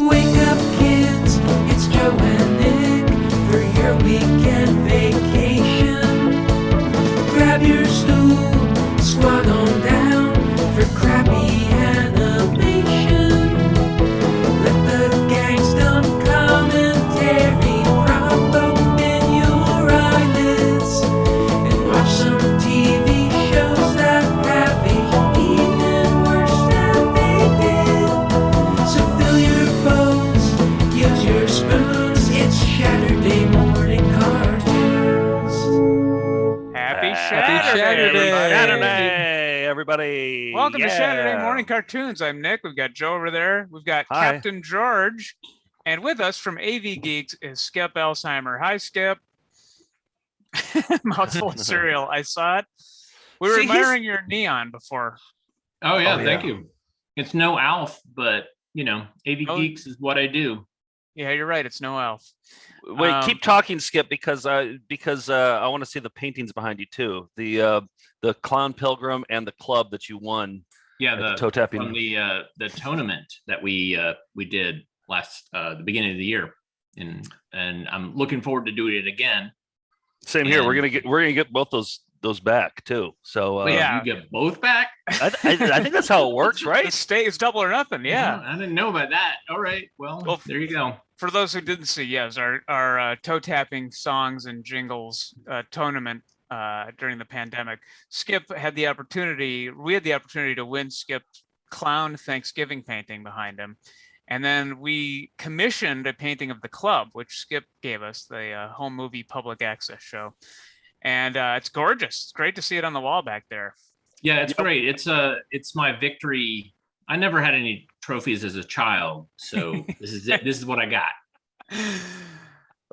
Wake up, kids, it's Joe and Nick for your weekend vacation. Grab your stool, squat on down for crappy animation. Let the gang's dumb commentary prop open your eyelids and watch some TV shows that have aged even worse than they did. So fill your bowls, use your spoons, it's Saturday morning cartoons. Happy Happy Saturday, Saturday, everybody. Welcome to Saturday Yeah. Morning Cartoons. I'm Nick. We've got Joe over there. We've got Hi. Captain George. And with us from AV Geeks is Skip Elsheimer. Hi, Skip. Mouthful of cereal. I saw it. We were See, he's- admiring your neon before. Oh yeah, Oh, thank yeah. you. It's no Alf, but AV Oh. Geeks is what I do. Yeah, you're right. It's no elf. Wait, keep talking, Skip, because I want to see the paintings behind you too. The Clown Pilgrim and the club that you won Yeah, at the the toe tapping. from the tournament that we did last the beginning of the year, and I'm looking forward to doing it again. Same here. We're and- gonna get both those back too. So Wait, yeah. you get both back? I think that's how it works, The right? state is double or nothing. Yeah. I didn't know about that. All right, well, there you go. For those who didn't see, yes, our toe tapping songs and jingles tournament during the pandemic. Skip had the opportunity. We had the opportunity to win Skip's clown Thanksgiving painting behind him, and then we commissioned a painting of the club, which Skip gave us, the home movie public access show, and it's gorgeous. It's great to see it on the wall back there. Yeah, it's great. It's my victory. I never had any trophies as a child, so this is it. This is what I got.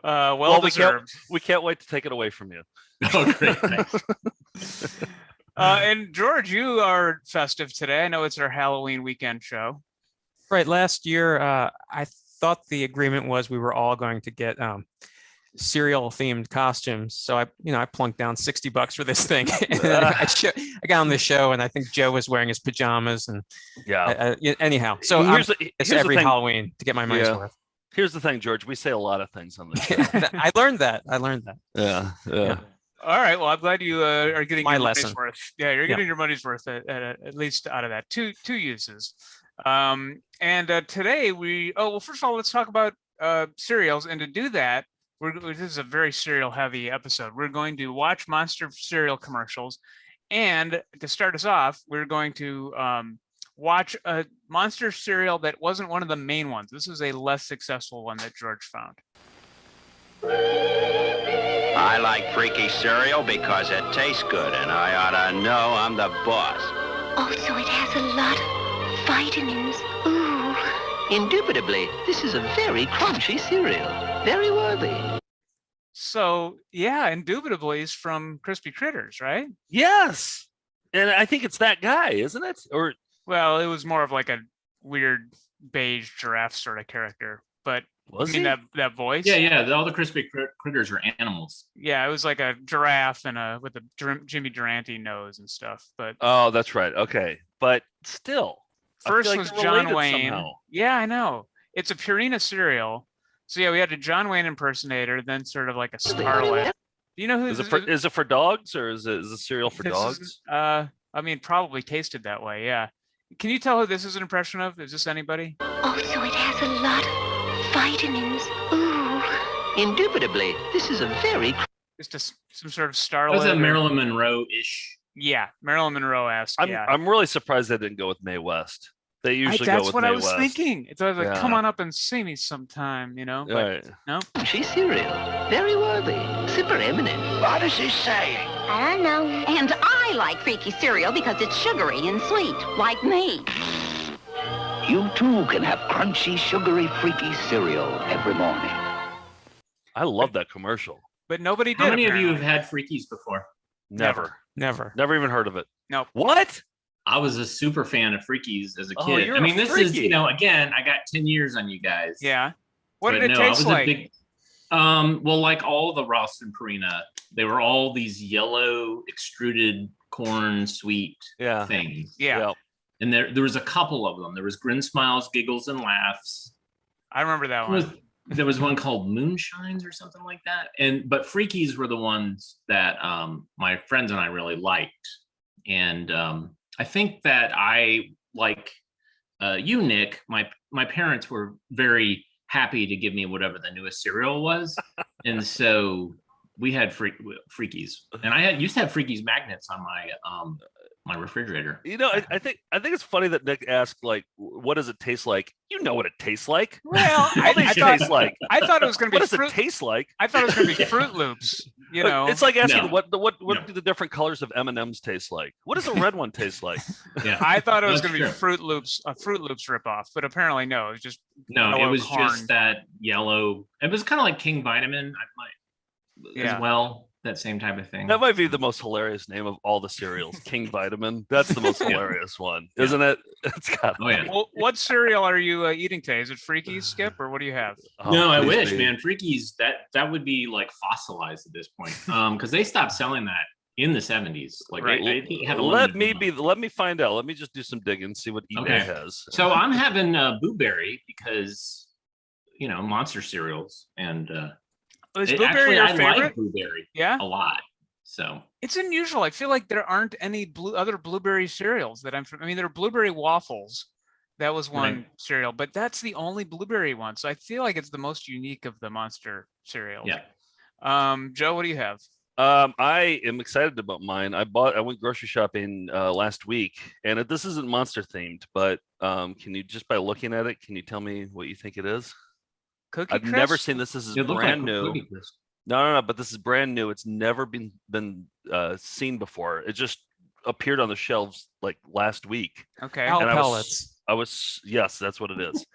Well Well, deserved. we can't wait to take it away from you. Oh, great. Thanks. And George, you are festive today. I know it's our Halloween weekend show. Right. Last year, I thought the agreement was we were all going to get cereal themed costumes. So I plunked down $60 for this thing. And then I got on the show, and I think Joe was wearing his pajamas. And Yeah. anyhow, so here's it's the every thing. Halloween to get my money's Yeah. worth. Here's the thing, George. We say a lot of things on this show. I learned that. Yeah. All right. Well, I'm glad you are getting My your money's lesson. worth. Yeah, you're Yeah. getting your money's worth at least out of that. Two uses. And today first of all, let's talk about cereals. And to do that, this is a very cereal heavy episode. We're going to watch monster cereal commercials. And to start us off, we're going to watch a monster cereal that wasn't one of the main ones. This is a less successful one that George found. I like Freaky cereal because it tastes good, and I ought to know I'm the boss. Oh, so it has a lot of vitamins. Ooh. Indubitably, this is a very crunchy cereal. Very worthy. So yeah, indubitably is from Crispy Critters, right? Yes. And I think it's that guy, isn't it? Or Well, it was more of like a weird beige giraffe sort of character, but was I mean he? that voice. Yeah. All the crispy critters are animals. Yeah, it was like a giraffe and with a Jimmy Durante nose and stuff. But Oh, that's right. Okay. But still. I feel first like was they're John related Wayne. somehow. Yeah, I know. It's a Purina cereal. So yeah, we had a John Wayne impersonator, then sort of like a Starlet. Do you know who Is it for dogs, or is it cereal for this dogs? is? I mean, probably tasted that way. Yeah. Can you tell who this is an impression of? Is this anybody? Oh, so it has a lot of vitamins. Ooh. Indubitably, this is a very Just some sort of That Starlet. was a or- Marilyn Monroe-ish. Yeah, Marilyn Monroe-esque. Yeah. I'm really surprised they didn't go with Mae West. They usually go That's with what Mae I was West. thinking. It's always like, come Yeah. on up and see me sometime, you know? All But right. no. crunchy cereal. Very worthy. Super eminent. What is he saying? I don't know. And I like Freaky cereal because it's sugary and sweet, like me. You too can have crunchy, sugary, freaky cereal every morning. I love that commercial. But nobody did. How many of you apparently. have had Freakies before? Never. Never. Never even heard of it. Nope. What? I was a super fan of Freakies as a Oh, kid. you're I mean, a this is, freaky. again, I got 10 years on you guys. Yeah. What But did it no, I taste was a like? big- well, like all the Ross and Purina, they were all these yellow extruded corn sweet Yeah. things. Yeah. And there was a couple of them. There was Grin Smiles, Giggles, and Laughs. I remember that There was, one. there was one called Moonshines or something like that. But Freakies were the ones that my friends and I really liked. And I think that I like you, Nick. My parents were very happy to give me whatever the newest cereal was, and so we had Freakies, and I used to have Freakies magnets on my refrigerator. You know, I think it's funny that Nick asked, like, what does it taste like? You know what it tastes like. Well, All these taste like. I thought it was going to What be does it fruit. taste like? I thought it was going to be Fruit Loops. You know, It's like asking No. what No. do the different colors of M&Ms taste like? What does a red one taste like? Yeah, I thought it was That's going to be true. Fruit Loops, a Fruit Loops ripoff, but apparently no. It was just no, it yellow was corn. just that yellow. It was kind of like King Vitamin, Yeah. as well. That same type of thing. That might be the most hilarious name of all the cereals. King Vitamin. That's the most hilarious one, isn't it? It's got. Oh yeah. Well, what cereal are you eating today? Is it Freaky, Skip, or what do you have? No, I please wish, be. man. Freakies, that would be like fossilized at this point. Because they stopped selling that in the 70s. Like Right. they had a Let limited me amount. Let me find out. Let me just do some digging, see what eBay Okay. has. So I'm having Boo Berry because monster cereals, and Is it- blueberry actually, your I favorite? like Boo Berry Yeah, a lot. So it's unusual. I feel like there aren't any other blueberry cereals that I mean, there are blueberry waffles. That was one Right. cereal, but that's the only blueberry one. So I feel like it's the most unique of the monster cereals. yeah, Joe, what do you have? I am excited about mine. I went grocery shopping last week, and this isn't monster themed, but can you, just by looking at it, can you tell me what you think it is? Cookie I've never Crisp? seen this. This is it looked brand like new. Cookie Crisp. No, but this is brand new. It's never been seen before. It just appeared on the shelves like last week. Okay. Al And pellets. Yes, that's what it is.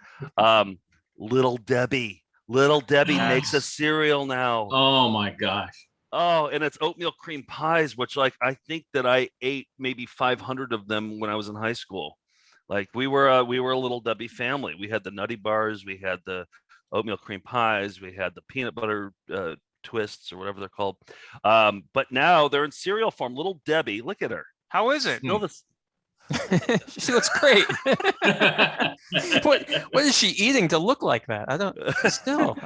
Little Debbie makes a Yes. cereal now. Oh my gosh. Oh, and it's oatmeal cream pies, which, like, I think that I ate maybe 500 of them when I was in high school. Like, we were a Little Debbie family. We had the Nutty Bars, we had the oatmeal cream pies, we had the peanut butter twists or whatever they're called. But now they're in cereal form. Little Debbie, look at her. How is it? Smell this. She looks great. What is she eating to look like that? I don't still.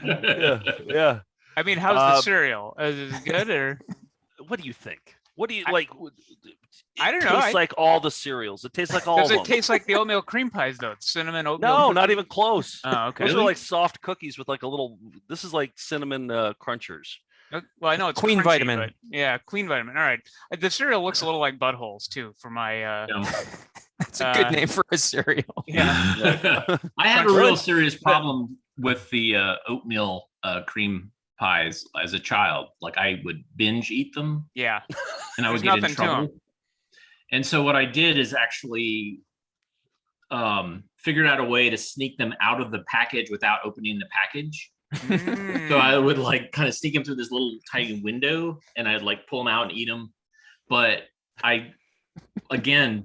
Yeah. I mean, how's the cereal? Is it good or? What do you think? What do you I- like? I don't It know. tastes like all the cereals. It tastes like all Does of it them. taste like the oatmeal cream pies though? Cinnamon oatmeal. No, cookie- not even close. Oh, okay. Those are like soft cookies with like a little. This is like cinnamon crunchers. Well, I know it's Queen crunchy, Vitamin. but yeah, Queen Vitamin. All right. The cereal looks a little like buttholes too, for my. That's a good Uh, name for a cereal. Yeah. I had a real serious problem with the oatmeal cream pies as a child. Like I would binge eat them, Yeah. and I would There's get in nothing to 'em. trouble. And so what I did is actually figured out a way to sneak them out of the package without opening the package. Mm. So I would like kind of sneak them through this little tiny window, and I'd like pull them out and eat them. But I again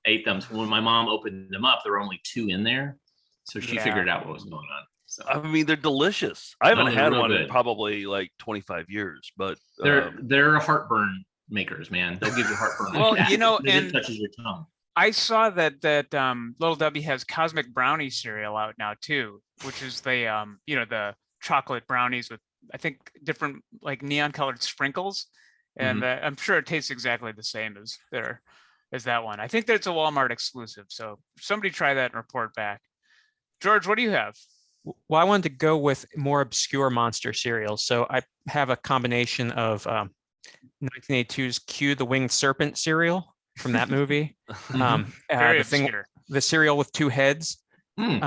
ate them. So when my mom opened them up, there were only 2 in there, so she Yeah. figured out what was going on. So I mean, they're delicious. I haven't they're had real one in good. probably like 25 years, but they're heartburn makers, man. They'll give you heartburn. Well, like that you know, as it and- touches your tongue. I saw that Little Debbie has Cosmic Brownie cereal out now too, which is the the chocolate brownies with I think different like neon colored sprinkles, and I'm sure it tastes exactly the same as that one. I think that it's a Walmart exclusive, so somebody try that and report back. George, what do you have? Well, I wanted to go with more obscure monster cereals. So I have a combination of 1982's Q the Winged Serpent cereal from that movie. Very the obscure. the cereal with 2 heads. Hmm.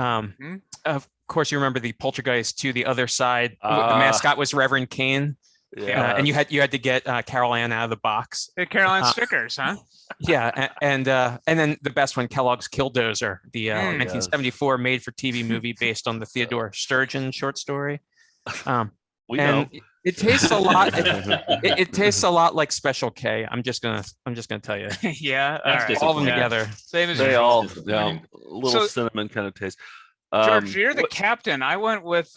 Of course, you remember the Poltergeist 2, The Other Side. The Ah. mascot was Reverend Kane, yeah. and you had to get Carol Ann out of the box. The Caroline Uh, stickers, huh? Yeah, and then the best one, Kellogg's Killdozer, the Mm. 1974 made-for-TV movie based on the Theodore Sturgeon short story. we know. And it tastes a lot. It tastes a lot like Special K. I'm just gonna tell you, Yeah. That's All right. all of them Yeah. together. Same as They usual. all, disappointing. little So- cinnamon kind of taste. George, you're the what- captain. I went with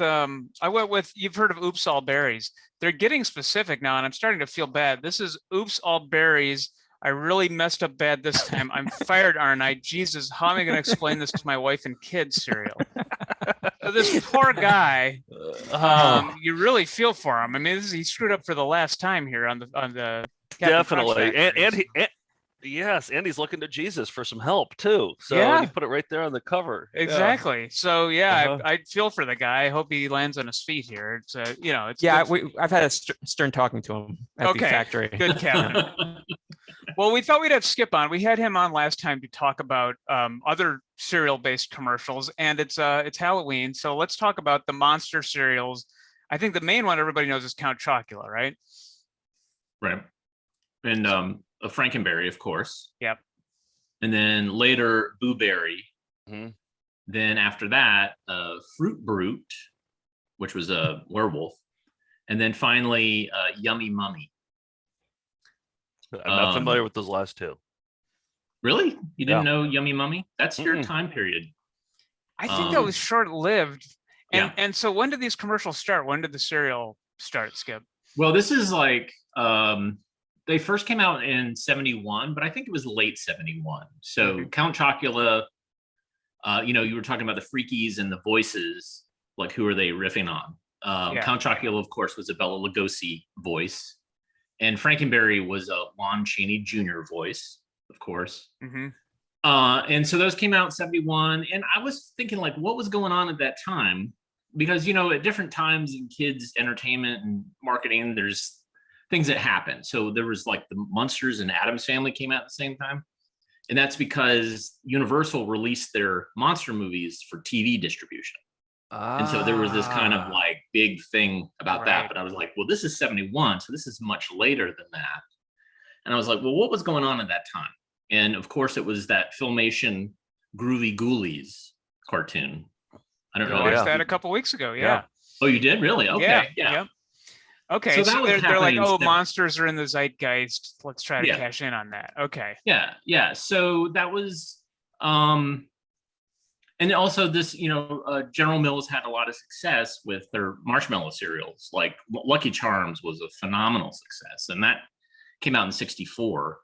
you've heard of Oops All Berries. They're getting specific now, and I'm starting to feel bad. This is Oops All Berries. I really messed up bad this time. I'm fired, aren't I? Jesus, how am I going to explain this to my wife and kids cereal? This poor guy, Oh, you really feel for him. I mean, he screwed up for the last time here on the Captain Crunch definitely. Factory. Yes, and he's looking to Jesus for some help too. So Yeah. he put it right there on the cover. Yeah. Exactly. So yeah, Uh-huh. I feel for the guy. I hope he lands on his feet here. It's it's Yeah, good- I've had a stern talking to him at Okay, the factory. good Captain. Well, we thought we'd have Skip on. We had him on last time to talk about other cereal-based commercials, and it's Halloween, so let's talk about the monster cereals. I think the main one everybody knows is Count Chocula, right? Right. And a Frankenberry, of course. Yep. And then later, Boo Berry. Mhm. Then after that, Fruit Brute, which was a werewolf. And then finally, Yummy Mummy. I'm not familiar with those last two. Really? You didn't Yeah. know Yummy Mummy? That's your Mm-mm. time period. I think that was short-lived. And Yeah. and so when did these commercials start? When did the cereal start, Skip? Well, this is like they first came out in 71, but I think it was late 71. So Count Chocula, you were talking about the Freakies and the voices, like who are they riffing on? Yeah. Count Chocula, of course, was a Bela Lugosi voice, and Frankenberry was a Lon Chaney Jr. voice, of course. Mm-hmm. And so those came out in 71, and I was thinking, like, what was going on at that time? Because at different times in kids entertainment and marketing, there's things that happen. So there was like the Munsters and Addams Family came out at the same time, and that's because Universal released their monster movies for TV distribution. And so there was this kind of like big thing about Right. that. But I was like, well, this is 71, so this is much later than that. And I was like, well, what was going on at that time? And of course, it was that Filmation Groovy Ghoulies cartoon. I don't I know. watched yeah. that a couple weeks ago. Yeah. Yeah. Oh, you did? Really? Okay. Yeah. Yep. Okay. So So, that was they're like, happening oh, in monsters are in the zeitgeist. Let's try to Yeah. cash in on that. Okay. Yeah. So that was, and also this, General Mills had a lot of success with their marshmallow cereals. Like Lucky Charms was a phenomenal success, and that came out in '64.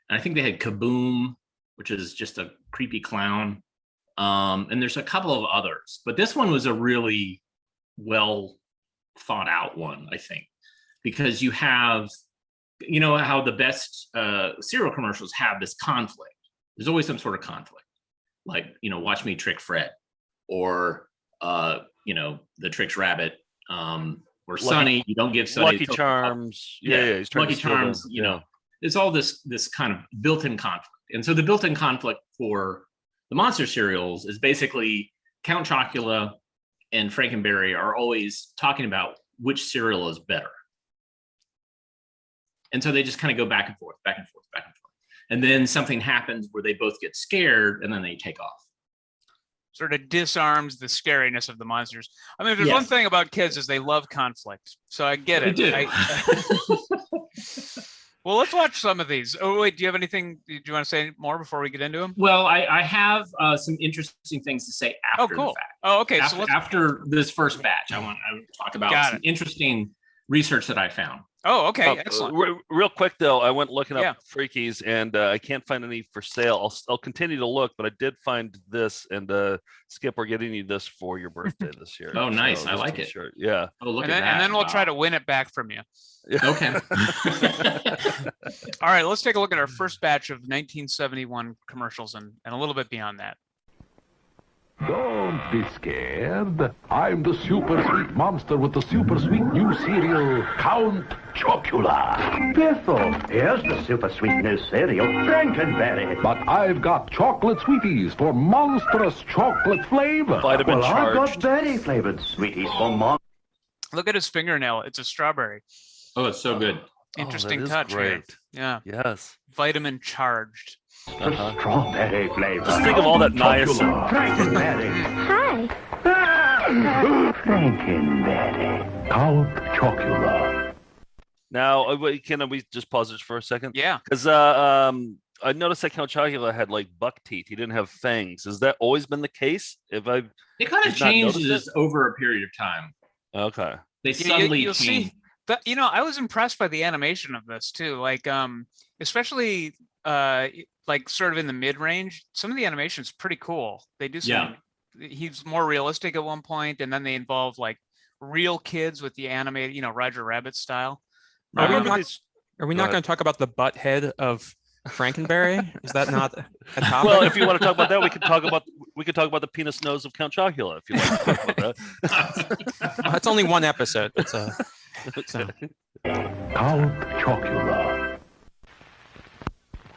And I think they had Kaboom, which is just a creepy clown. And there's a couple of others, but this one was a really well thought out one, I think, because you have, how the best cereal commercials have this conflict. There's always some sort of conflict, like, Watch Me Trick Fred, or, the Tricks Rabbit, or Sonny, you don't give Sonny Lucky the Cocoa Puff. Charms. Yeah. He's trying Lucky to steal them. Charms, it's all this kind of built-in conflict. And so the built-in conflict for the monster cereals is basically Count Chocula and Frankenberry are always talking about which cereal is better. And so they just kind of go back and forth, back and forth, back and forth. And then something happens where they both get scared and then they take off. Sort of disarms the scariness of the monsters. I mean, if there's Yes. one thing about kids is they love conflict. So I get They it. do. Well, let's watch some of these. Oh, wait, do you have anything? Do you want to say more before we get into them? Well, I have some interesting things to say Oh, after cool. the fact. Oh, okay. After, So let's. after this first batch, I want to talk about Got some interesting research that I found. Oh, okay. Oh, Excellent. real quick though, I went looking up Yeah. Freakies, and I can't find any for sale. I'll continue to look, but I did find this. And Skip, we're getting you this for your birthday this year. Oh, nice. I this like it. t-shirt. Yeah. Oh, look And at then, that. and then we'll try to Wow. win it back from you. Okay. All right, let's take a look at our first batch of 1971 commercials and a little bit beyond that. Don't be scared. I'm the super sweet monster with the super sweet new cereal, Count Chocula. Biffle, here's the super sweet new cereal, Frankenberry. But I've got chocolate sweeties for monstrous chocolate flavor. Vitamin Well, I've got charged. berry-flavored sweeties for Mom. Look at his fingernail. It's a strawberry. Oh, it's so good. Interesting that is touch. here. great. Yeah. Yes. Vitamin charged. Uh-huh. Strawberry flavor. Just think of all that niacin. Frankenberry. Hi. Frankenberry. Count Chocula. Now, can we just pause this for a second? Yeah. Because I noticed that Count Chocula had like buck teeth. He didn't have fangs. Has that always been the case? If I It kind of Did not notice changes over a period of time. okay. They You- suddenly you'll change. see. But I was impressed by the animation of this too. Like, especially like sort of in the mid range. Some of the animation is pretty cool. They do some Yeah. he's more realistic at one point, and then they involve like real kids with the animated, Roger Rabbit style. I remember not- these. Are we Go not ahead. going to talk about the butt head of Frankenberry? Is that not a topic? Well, if you want to talk about that, we could talk about the penis nose of Count Chocula. If you like to talk about that. It's only one episode. It's a. So. Count Chocula.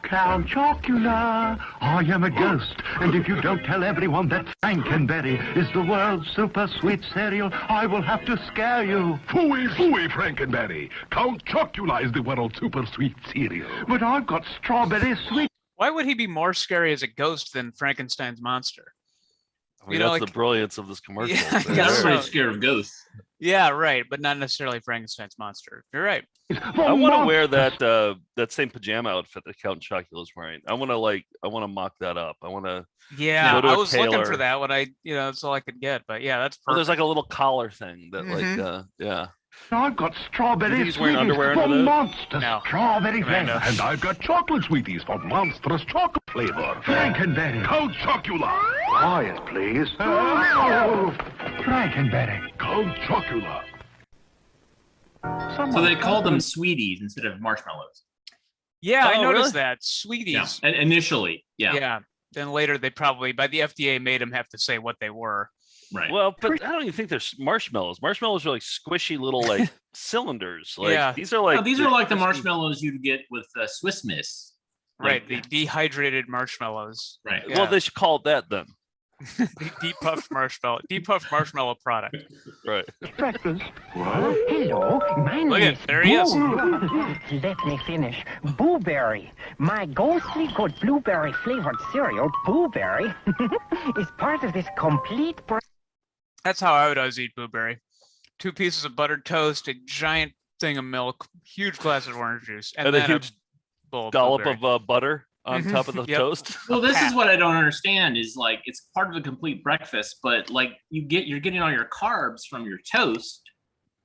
Count Chocula, I am a ghost, and if you don't tell everyone that Frankenberry is the world's super sweet cereal, I will have to scare you. Phooey, phooey, Frankenberry. Count Chocula is the world's super sweet cereal. But I've got strawberry sweet. Why would he be more scary as a ghost than Frankenstein's monster? I mean, You know, that's like- the brilliance of this commercial. Yeah, I There. guess so. Everybody's scared of ghosts. Yeah, right, but not necessarily Frankenstein's monster. You're right. I want to wear that same pajama outfit that Count Chocula is wearing. I want to mock that up. I want to. Yeah, Go to I a was looking for tailor. that when that's all I could get. But yeah, that's Oh, perfect. there's like a little collar thing that, Mhm. yeah. I've got strawberry You think he's wearing sweeties underwear for under that? monster No. strawberry Commando. flavor. And I've got chocolate sweeties for monstrous chocolate flavor. Frankenberry. Count Chocula. Quiet, please. Oh, Frankenberry. Count Chocula. So they called them sweeties instead of marshmallows. Yeah, I Oh, noticed really? that. Sweeties. Yeah. And initially, yeah. Yeah. Then later they probably by the FDA made them have to say what they were. Right. Well, but I don't even think they're marshmallows. Marshmallows are like squishy little like cylinders. Like Yeah. these are like No, these are like the crispy- marshmallows you'd get with Swiss Miss. Right. Like- The dehydrated marshmallows. Right. Yeah. Well, they should call it that then. The deep puff marshmallow product. Right. Breakfast. Hello, my Look name at there he is. Let me finish. Blueberry. My ghostly good blueberry flavored cereal, Blueberry, is part of this complete. That's how I would always eat blueberry. 2 pieces of buttered toast, a giant thing of milk, huge glass of orange juice, and, And a then huge bowl of dollop blueberry. of butter on Mhm. top of the Yep. toast. Well, this pat. is what I don't understand is like it's part of a complete breakfast, but like you're getting all your carbs from your toast.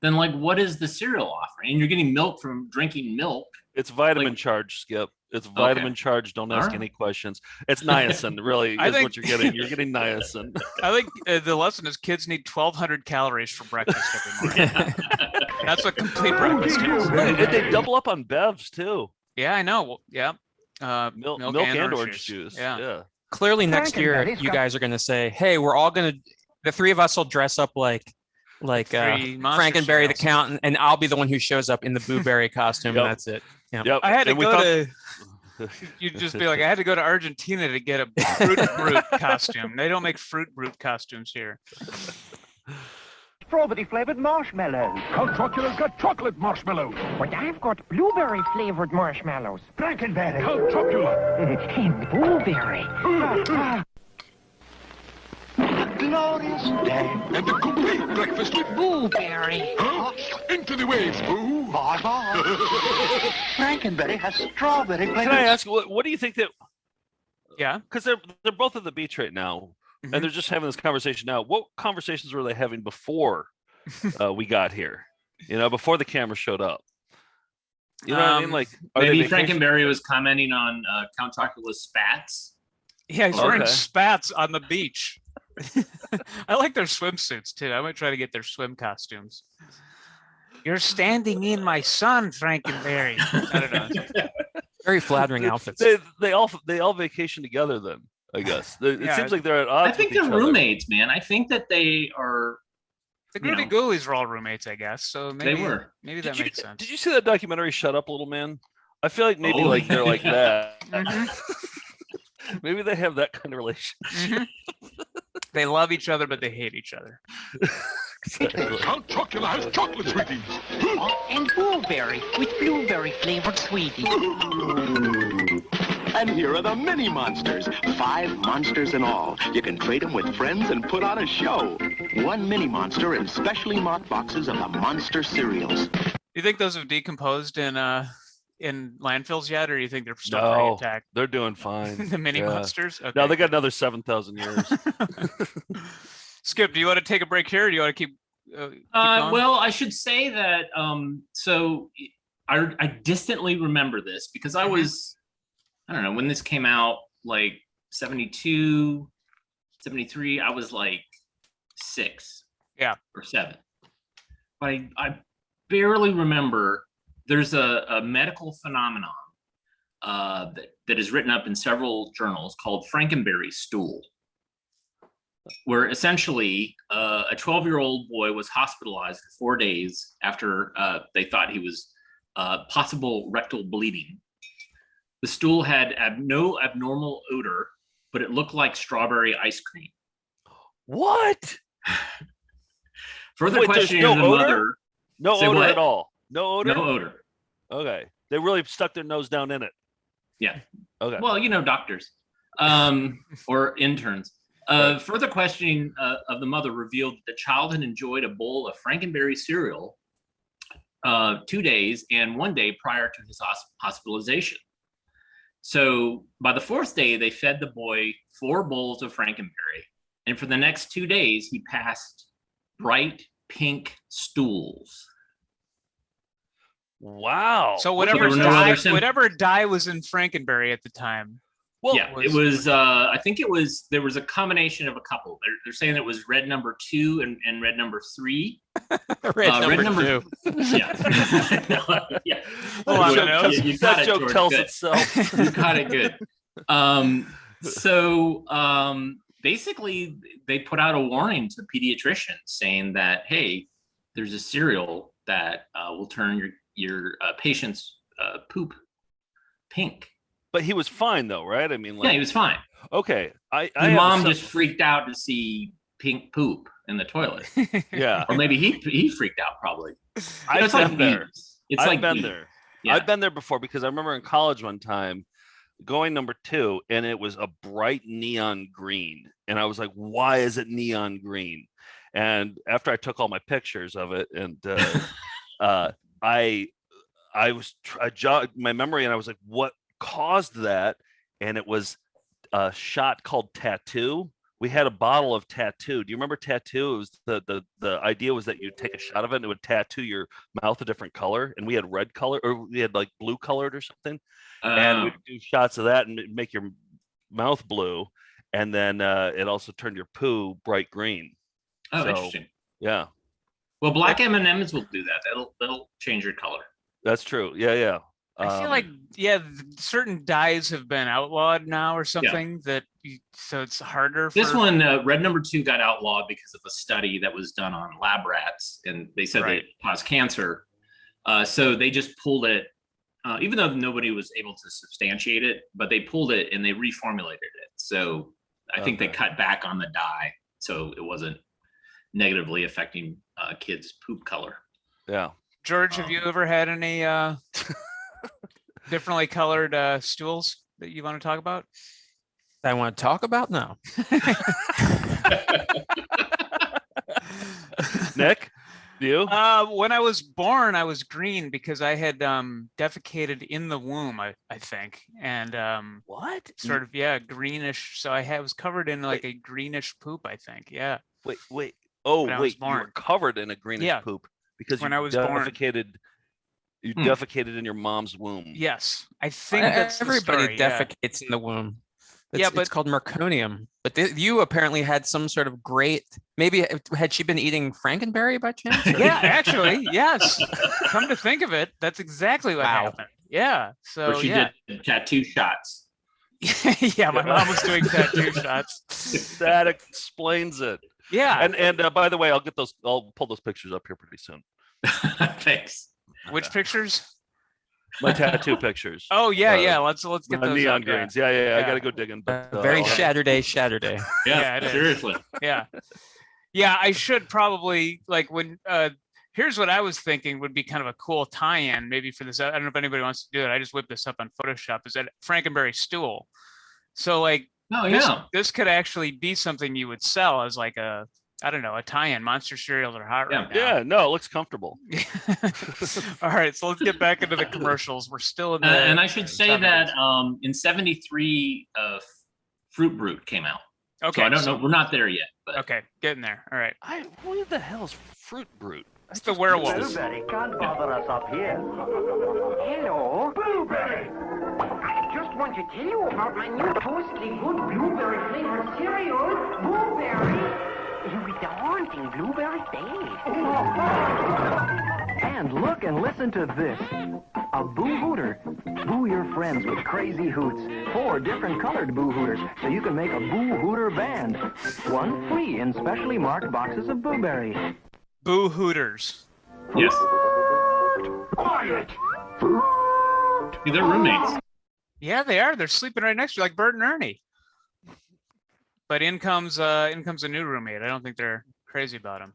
Then like what is the cereal offering? And you're getting milk from drinking milk. It's vitamin Like- charged, Skip. It's vitamin charged. Don't ask Alright. any questions. It's niacin, really, I is think- what you're getting. You're getting niacin. I think the lesson is kids need 1,200 calories for breakfast every morning. That's what complete breakfast is. They double up on bevs too. Yeah, I know. Well, yeah. Milk and orange juice. Yeah. Clearly, next year Frankenberry's you got- guys are going to say, "Hey, we're all going to." The 3 of us will dress up like 3 monster Frankenberry the cereals. Count, and I'll be the one who shows up in the blueberry costume, Yep. and that's it. Yeah. Yep. I had to And we go thought- to. You'd just be like, I had to go to Argentina to get a fruit brute costume. They don't make fruit brute costumes here. Strawberry flavored marshmallows. Count Chocula's got chocolate marshmallows. But I've got blueberry flavored marshmallows. Frankenberry. Count Chocula. And blueberry. Glorious day. And a complete breakfast with Blueberry. Huh? Into the waves, Boo. Bye-bye. Frankenberry has strawberry Can I flavor. ask, what do you think that? Yeah. Because they're both at the beach right now, Mhm. and they're just having this conversation now. What conversations were they having before we got here? Before the camera showed up. You know what I mean? Like, are Maybe they vacation- Frankenberry was commenting on Count Chocula's spats. Yeah, he's wearing Okay. spats on the beach. I like their swimsuits too. I might try to get their swim costumes. You're standing in my sun, Frankenberry. I don't know. Very flattering outfits. They all vacation together then. I guess it Yeah, seems like they're at odds. I think with they're each other. roommates, man. I think that they are. The You Goody know. Ghoulies were all roommates, I guess. So maybe were. maybe that Did you, makes sense. did you see that documentary, Shut Up, Little Man? I feel like maybe Oh, like they're like that. Mhm. Maybe they have that kind of relationship. Mhm. They love each other, but they hate each other. Count Chocula has chocolate sweeties. And blueberry with blueberry flavored sweeties. And here are the mini monsters. 5 monsters in all. You can trade them with friends and put on a show. 1 mini monster in specially marked boxes of the monster cereals. You think those have decomposed in landfills yet, or do you think they're still pretty No, intact? they're doing fine. The mini Yeah. monsters? Okay. No, they got another 7,000 years. Skip, do you want to take a break here, or do you want to keep going? Well, I should say that. So I distantly remember this because I was, I don't know, when this came out, like 72. 73, I was like 6. Yeah. Or 7. But I barely remember. There's a medical phenomenon that is written up in several journals called Frankenberry stool, where essentially a 12-year-old boy was hospitalized for 4 days after they thought he was possible rectal bleeding. The stool had no abnormal odor, but it looked like strawberry ice cream. What? Further Wait, there's questioning no of the odor? mother. No Say odor what? at all. No odor. No odor. Okay, they really stuck their nose down in it. Yeah. Okay. Well, doctors or interns. Further questioning of the mother revealed that the child had enjoyed a bowl of Frankenberry cereal 2 days and 1 day prior to his hospitalization. So by the 4th day, they fed the boy 4 bowls of Frankenberry. And for the next 2 days, he passed bright pink stools. Wow. So There were no other whatever dye was in Frankenberry at the time. Well, yeah, it was. I think it was. There was a combination of a couple. They're saying it was red number 2 and red number 3. Red number 2. Yeah. Yeah. Hold on, You got that it, joke George. tells Good. itself. You got it good. So basically, they put out a warning to pediatricians saying that, hey, there's a cereal that will turn your patient's poop pink. But he was fine though, right? I mean, Yeah, he was fine. Okay. I His have mom some- just freaked out to see pink poop in the toilet. Yeah. Or maybe he freaked out probably. I've it's like been there. bees. It's I've like been bees. there. Yeah. I've been there before because I remember in college one time going number 2 and it was a bright neon green. And I was like, why is it neon green? And after I took all my pictures of it and I jogged my memory and I was like, what caused that? And it was a shot called Tattoo. We had a bottle of Tattoo. Do you remember Tattoo? It was the idea was that you'd take a shot of it and it would tattoo your mouth a different color. And we had red color, or we had like blue colored or something. And we'd do shots of that and it'd make your mouth blue. And then it also turned your poo bright green. Oh, So, interesting. Yeah, Well, black M&Ms will do that. That'll change your color. that's true. Yeah. I feel like certain dyes have been outlawed now or something so it's harder. This for... one, red number 2, got outlawed because of a study that was done on lab rats, and they said that it caused cancer. So they just pulled it, even though nobody was able to substantiate it, but they pulled it and they reformulated it. So I think they cut back on the dye, so it wasn't negatively affecting kids' poop color. Yeah. George, have you ever had any differently colored stools that you want to talk about? I want to talk about now. Nick, you? When I was born, I was green because I had defecated in the womb, I think, and what sort of greenish. So I was covered in like a greenish poop, I think. Yeah. Wait. Oh, when I was wait, you born. were covered in a greenish poop because when you I was born. defecated. You defecated in your mom's womb. Yes, I think that's everybody the story, defecates in the womb. Yeah, It's but- called merconium. But you apparently had some sort of great. Maybe had she been eating Frankenberry by chance? or- Yeah, actually, yes. Come to think of it, that's exactly what happened. Yeah. So Where she did tattoo shots. yeah, my mom was doing tattoo shots. That explains it. Yeah. And by the way, I'll pull those pictures up here pretty soon. Thanks. Which pictures? My tattoo pictures. Oh yeah. Let's get My those neon up, greens. Yeah. I gotta go digging. But Very I'll- Saturday. Yeah, it is. seriously. Yeah. I should probably when here's what I was thinking would be kind of a cool tie-in maybe for this. I don't know if anybody wants to do it. I just whipped this up on Photoshop. Is that Frankenberry stool? So this could actually be something you would sell as like a tie-in. Monster cereals are hot right now. Yeah, no, it looks comfortable. All right, so let's get back into the commercials. We're still in the And I should say that in 73, Fruit Brute came out. Okay, So I don't know. We're not there yet. But Okay, getting there. All right. Who the hell's Fruit Brute? It's the werewolf. Blueberry can't bother us up here. Hello. Blueberry! I just want to tell you about my new toasty good blueberry flavored cereal, the haunting blueberry day. And look and listen to this. A Boo Hooter. Boo your friends with crazy hoots. 4 different colored Boo Hooters, so you can make a Boo Hooter band. 1 free in specially marked boxes of Booberry. Boo Hooters. Yes. Quiet. Yeah, they're roommates. Yeah, they are. They're sleeping right next to you, like Bert and Ernie. But in comes a new roommate. I don't think they're crazy about him.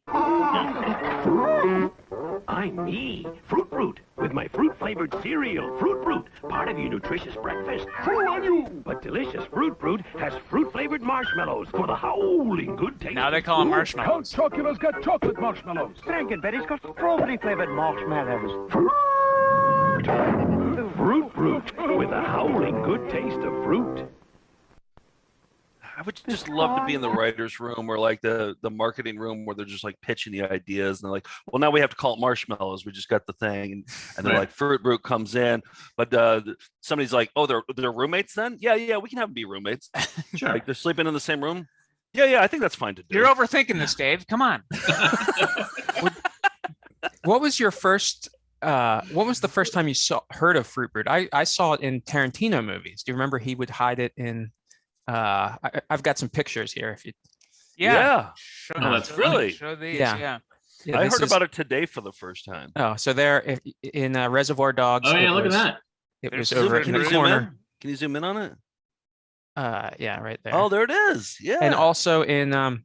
I'm me, Fruit Brute, with my fruit-flavored cereal, Fruit Brute, part of your nutritious breakfast. Fruit on you! But delicious Fruit Brute has fruit-flavored marshmallows for the howling good taste. Now they call them marshmallows. Count Chocula's got chocolate marshmallows. Frankenberry's got strawberry-flavored marshmallows. Fruit Brute, with the howling good taste of fruit. I would just love to be in the writer's room or like the marketing room where they're just like pitching the ideas and they're like, well, now we have to call it marshmallows. We just got the thing. And they're like, Fruit Brute comes in, but somebody's like, oh, they're roommates then? Yeah, we can have them be roommates. Sure. Like they're sleeping in the same room. Yeah, I think that's fine to do. You're overthinking this, Dave. Come on. What was your first? What was the first time you heard of Fruit Brute? I saw it in Tarantino movies. Do you remember he would hide it in? I've got some pictures here. If you, yeah. Oh, that's really. Show these. Yeah. Yeah. I heard about it today for the first time. Oh, so there in Reservoir Dogs. Oh yeah, look at that. It There's was over zoom in in. the Can you zoom in? corner. Can you zoom in on it? Yeah, right there. Oh, there it is. Yeah. And also in no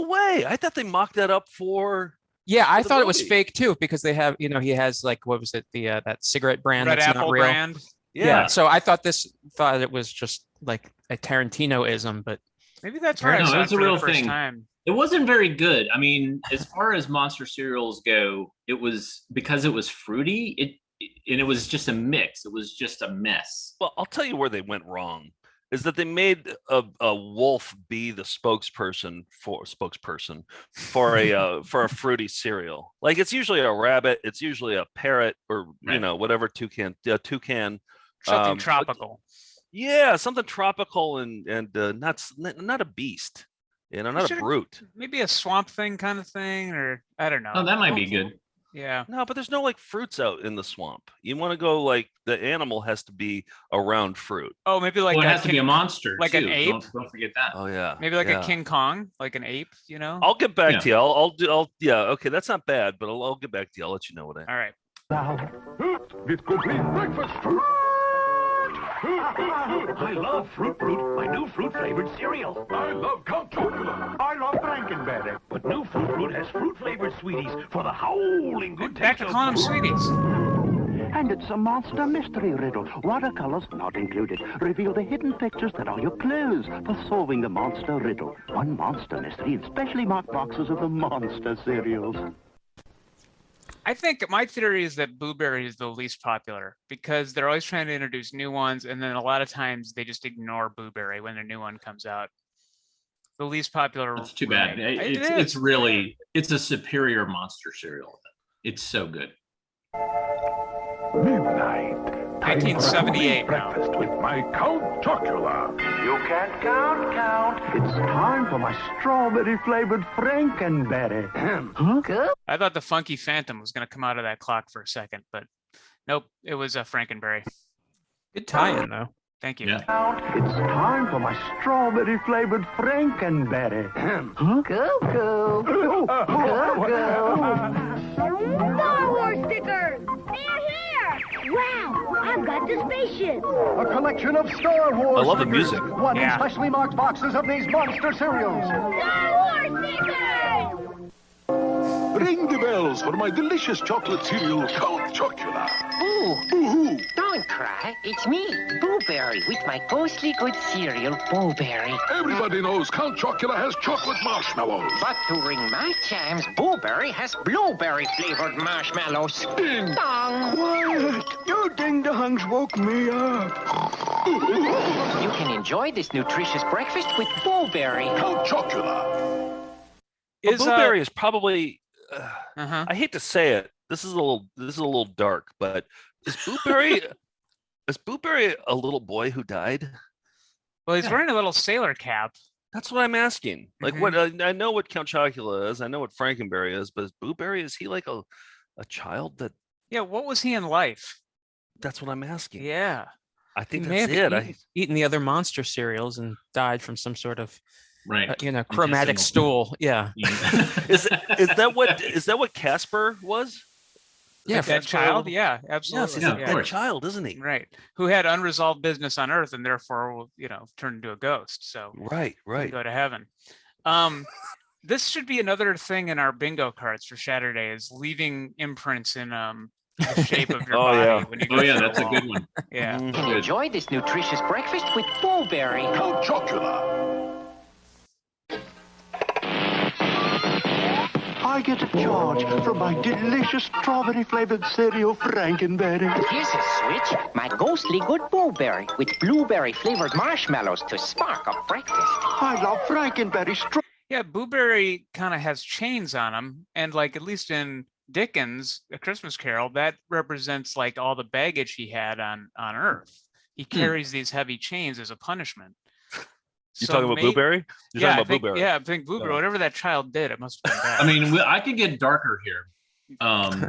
way. I thought they mocked that up for. Yeah, I the thought it was movie. fake too because they have, he has like, what was it, the that cigarette brand Red that's Apple not real. brand. Yeah. So I thought it was just like a Tarantino-ism, but Maybe that's right. No, it's a real thing. Time. It wasn't very good. I mean, as far as monster cereals go, it was because it was fruity. It was just a mix. It was just a mess. Well, I'll tell you where they went wrong. Is that they made a wolf be the spokesperson for a fruity cereal. Like it's usually a rabbit, it's usually a parrot, or whatever toucan. Something tropical. Yeah, something tropical and not a beast. Not a brute. Maybe a swamp thing kind of thing, or I don't know. Oh, that might be good. Yeah. No, but there's no like fruits out in the swamp. You want to go like the animal has to be around fruit. Oh, maybe like it has to be a monster, like too. an ape. Don't forget that. Oh yeah. Maybe like a King Kong, like an ape. I'll get back to you. I'll okay, that's not bad, but I'll get back to you. I'll let you know what I. All right. Now, get complete breakfast. I love Fruit Brute, my new fruit-flavored cereal. I love Count Chocula. I love Frankenberry. But new Fruit Brute has fruit-flavored sweeties for the howling good Back taste to calling them sweeties. And it's a monster mystery riddle. Watercolors not included. Reveal the hidden pictures that are your clues for solving the monster riddle. One monster mystery in specially marked boxes of the monster cereals. I think my theory is that Blueberry is the least popular because they're always trying to introduce new ones, and then a lot of times they just ignore Blueberry when a new one comes out. The least popular. That's too bad. It's a superior monster cereal. It's so good. Midnight. 1978 now. Breakfast with my Count Chocula. You can't count. It's time for my strawberry-flavored Frankenberry. Huh? I thought the Funky Phantom was going to come out of that clock for a second, but nope, it was a Frankenberry. Good tie-in though. Thank you. Yeah. It's time for my strawberry-flavored Frankenberry. Huh? Cuckoo. Star Wars stickers! They're here! Wow, I've got the spaceship. A collection of Star Wars I love the stickers. music. One Yeah. in specially marked boxes of these monster cereals. Star Wars stickers! Ring the bells for my delicious chocolate cereal, Count Chocula. Boo! Boo-hoo. Don't cry. It's me, Booberry, with my ghostly good cereal, Booberry. Everybody knows Count Chocula has chocolate marshmallows. But to ring my chimes, Booberry has blueberry-flavored marshmallows. Ding. Dong! Quiet! Your ding-dongs woke me up. You can enjoy this nutritious breakfast with Booberry. Count Chocula. Blueberry is probably. Uh-huh. I hate to say it. This is a little dark, but is Blueberry a little boy who died? Well, he's wearing a little sailor cap. That's what I'm asking. Like, what I know what Count Chocula is. I know what Frankenberry is, but is Boo Berry, is he like a child that? Yeah. What was he in life? That's what I'm asking. Yeah. I think He may that's have it. eaten the other monster cereals and died from some sort of Right. chromatic Intestinal. stool. Yeah. is that what Casper was? Yeah, that child. Yeah, absolutely. Yes, he's a dead child, isn't he? Right. Who had unresolved business on Earth and therefore, turned into a ghost. So right. can go to heaven. This should be another thing in our bingo cards for Saturday is leaving imprints in the shape of your body. Yeah. When you go through That's a wall. good one. Yeah. Enjoy this nutritious breakfast with Boo Berry. Count Chocula. I get a charge from my delicious strawberry-flavored cereal, Frankenberry. Here's a switch. My ghostly good Boo Berry with blueberry-flavored marshmallows to spark up breakfast. I love Frankenberry. Yeah, Boo Berry kind of has chains on him, and like at least in Dickens' A Christmas Carol, that represents like all the baggage he had on Earth. He carries these heavy chains as a punishment. You talking about Boo Berry? You're talking about Boo Berry. Yeah, I think Boo Berry. Whatever that child did, it must have been bad. I mean, I could get darker here.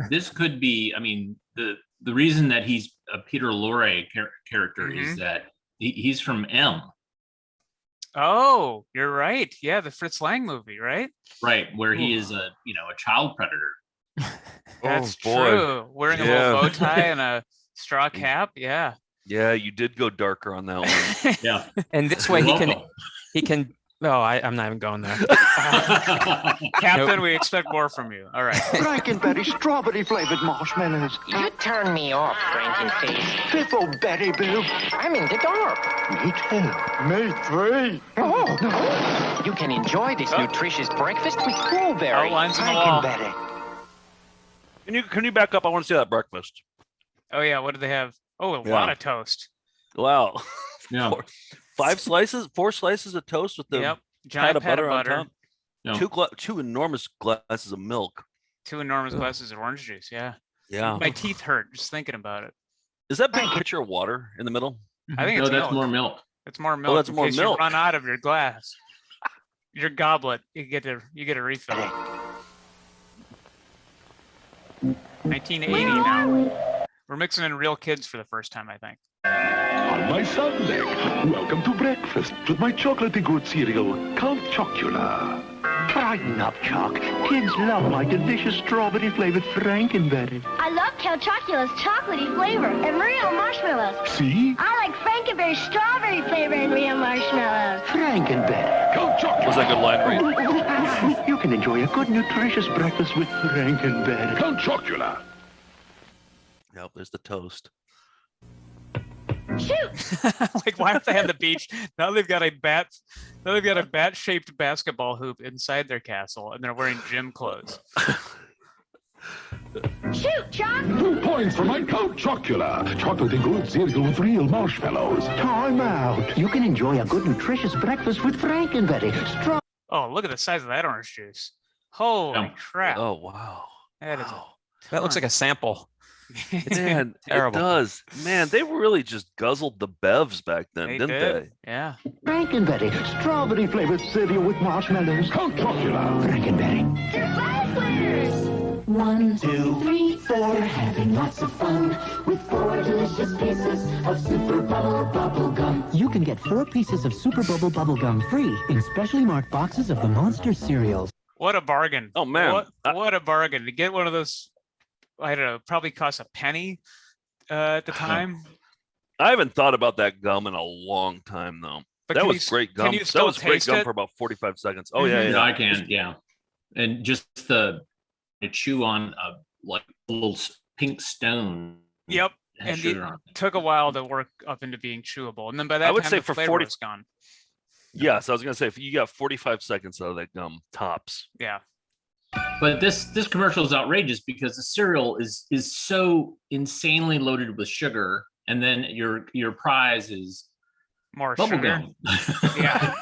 This could be. I mean, the reason that he's a Peter Lorre character is that he's from M. Oh, you're right. Yeah, the Fritz Lang movie, right? Right, where he is a child predator. That's boy. true. Wearing a little bow tie and a straw cap. Yeah. Yeah, you did go darker on that one. Yeah. And this way he can. Oh, I'm not even going there. Captain, we expect more from you. All right. Frankenberry strawberry-flavored marshmallows. You turn me off, Frankenface. Biffo Berry Boo. I'm in the dark. Me too. Me three. Oh. You can enjoy this nutritious breakfast with Boo Berry. Outlines on the wall. Can you back up? I want to see that breakfast. Oh yeah, what do they have? Oh, a lot of toast. Wow. Yeah. 4 slices of toast with the giant pat of butter on top. No. Two enormous glasses of milk. 2 enormous glasses of orange juice. Yeah. Yeah. My teeth hurt just thinking about it. Is that big pitcher of water in the middle? I think it's that's more milk. It's more milk. that's in more case milk. You run out of your glass. Your goblet. You get a refill. 1980 now. We're mixing in real kids for the first time, I think. On my Sunday, welcome to breakfast with my chocolatey good cereal, Count Chocula. Brighten up, Choc. Kids love my delicious strawberry-flavored Frankenberry. I love Count Chocula's chocolatey flavor and real marshmallows. See? I like Frankenberry's strawberry flavor and real marshmallows. Frankenberry. Count Chocula. Was that good line read? You can enjoy a good nutritious breakfast with Frankenberry. Count Chocula. Nope, there's the toast. Shoot! Like, why aren't they on the beach? Now they've got a bat-shaped basketball hoop inside their castle, and they're wearing gym clothes. Shoot, Chuck! 2 points for my Count Chocula. Chocolatey good cereal with real marshmallows. Time out. You can enjoy a good nutritious breakfast with Frankenberry. Oh, look at the size of that orange juice. Holy crap. Oh, wow. That is That looks like a sample. Man, it terrible. does. Man, they really just guzzled the bevs back then, They didn't did. they? Yeah. Frankenberry. Strawberry-flavored cereal with marshmallows. Count Chocula. Frankenberry. They're flavors! 1, 2, 3, 4, having lots of fun with 4 delicious pieces of Super Bubble Gum. You can get 4 pieces of Super Bubble Gum free in specially marked boxes of the Monster cereals. What a bargain. Oh, man. What a bargain. To get one of those, I don't know, probably cost a penny at the time. I haven't thought about that gum in a long time, though. But that can was you- great can gum. you That still was great taste gum it? for about 45 seconds. Oh, Mhm. yeah. I can, yeah. And just to chew on a like little pink stone. Yep. has And sugar it on it. took a while to work up into being chewable. And then by that I would time, say the for flavor 40 was gone. Yes, I was going to say, if you got 45 seconds out of that gum, tops. Yeah. But this commercial is outrageous because the cereal is so insanely loaded with sugar, and then your prize is More bubble sugar. gum. Yeah.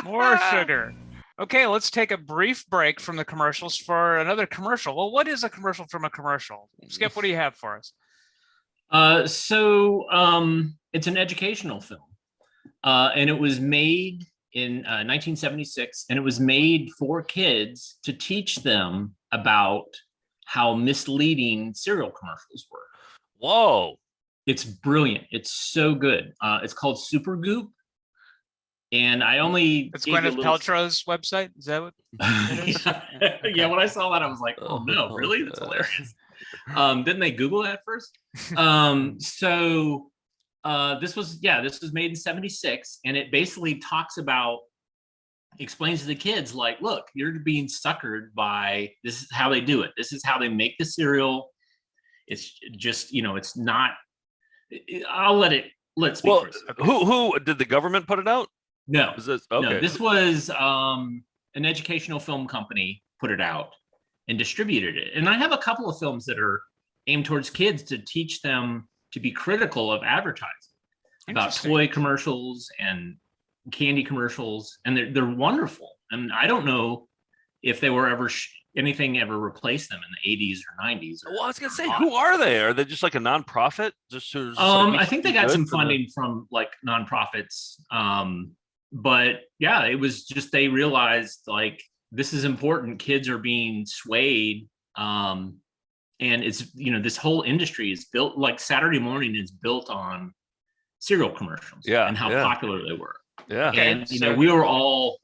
More sugar. Okay, let's take a brief break from the commercials for another commercial. Well, what is a commercial from a commercial? Skip, what do you have for us? So it's an educational film, and it was made in 1976, and it was made for kids to teach them about how misleading cereal commercials were. Whoa. It's brilliant. It's so good. It's called Super Goop. And I only It's gave you a Gwyneth little- Paltrow's website. Is that what it is? yeah, when I saw that, I was like, oh no, really? That's hilarious. Didn't they Google that first? This was made in 76, and it basically explains to the kids, like, look, you're being suckered by, this is how they do it. This is how they make the cereal. It's just, it's not, I'll let it speak Well, for itself. who did the government put it out? No, Is this okay? no, this was an educational film company put it out and distributed it. And I have a couple of films that are aimed towards kids to teach them to be critical of advertising, about toy commercials and candy commercials, and they're wonderful. And I don't know if they were ever anything ever replaced them in the 80s or 90s. Well, I was gonna say, who are they? Are they just like a nonprofit? I think they got some funding from like nonprofits. But yeah, it was just, they realized like, this is important. Kids are being swayed. And it's, this whole industry is built, like Saturday Morning is built on cereal commercials, and how popular they were. Yeah. And, we were all,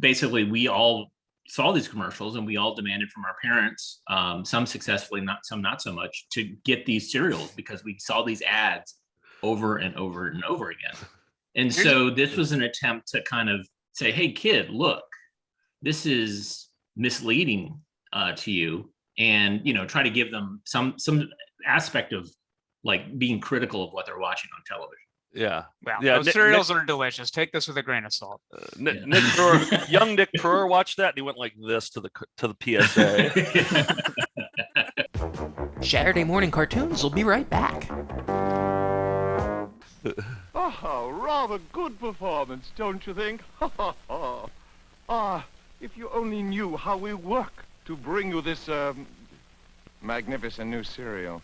basically we all saw these commercials and we all demanded from our parents, some successfully, some not so much, to get these cereals because we saw these ads over and over and over again. And so this was an attempt to kind of say, hey, kid, look, this is misleading to you, and, try to give them some aspect of like being critical of what they're watching on television. Yeah. Wow. Yeah. Those cereals are delicious. Take this with a grain of salt. Nick Pruer, young Nick Pruer watched that and he went like this to the PSA. Saturday morning cartoons will be right back. Oh, rather good performance, don't you think? If you only knew how we work to bring you this, magnificent new cereal.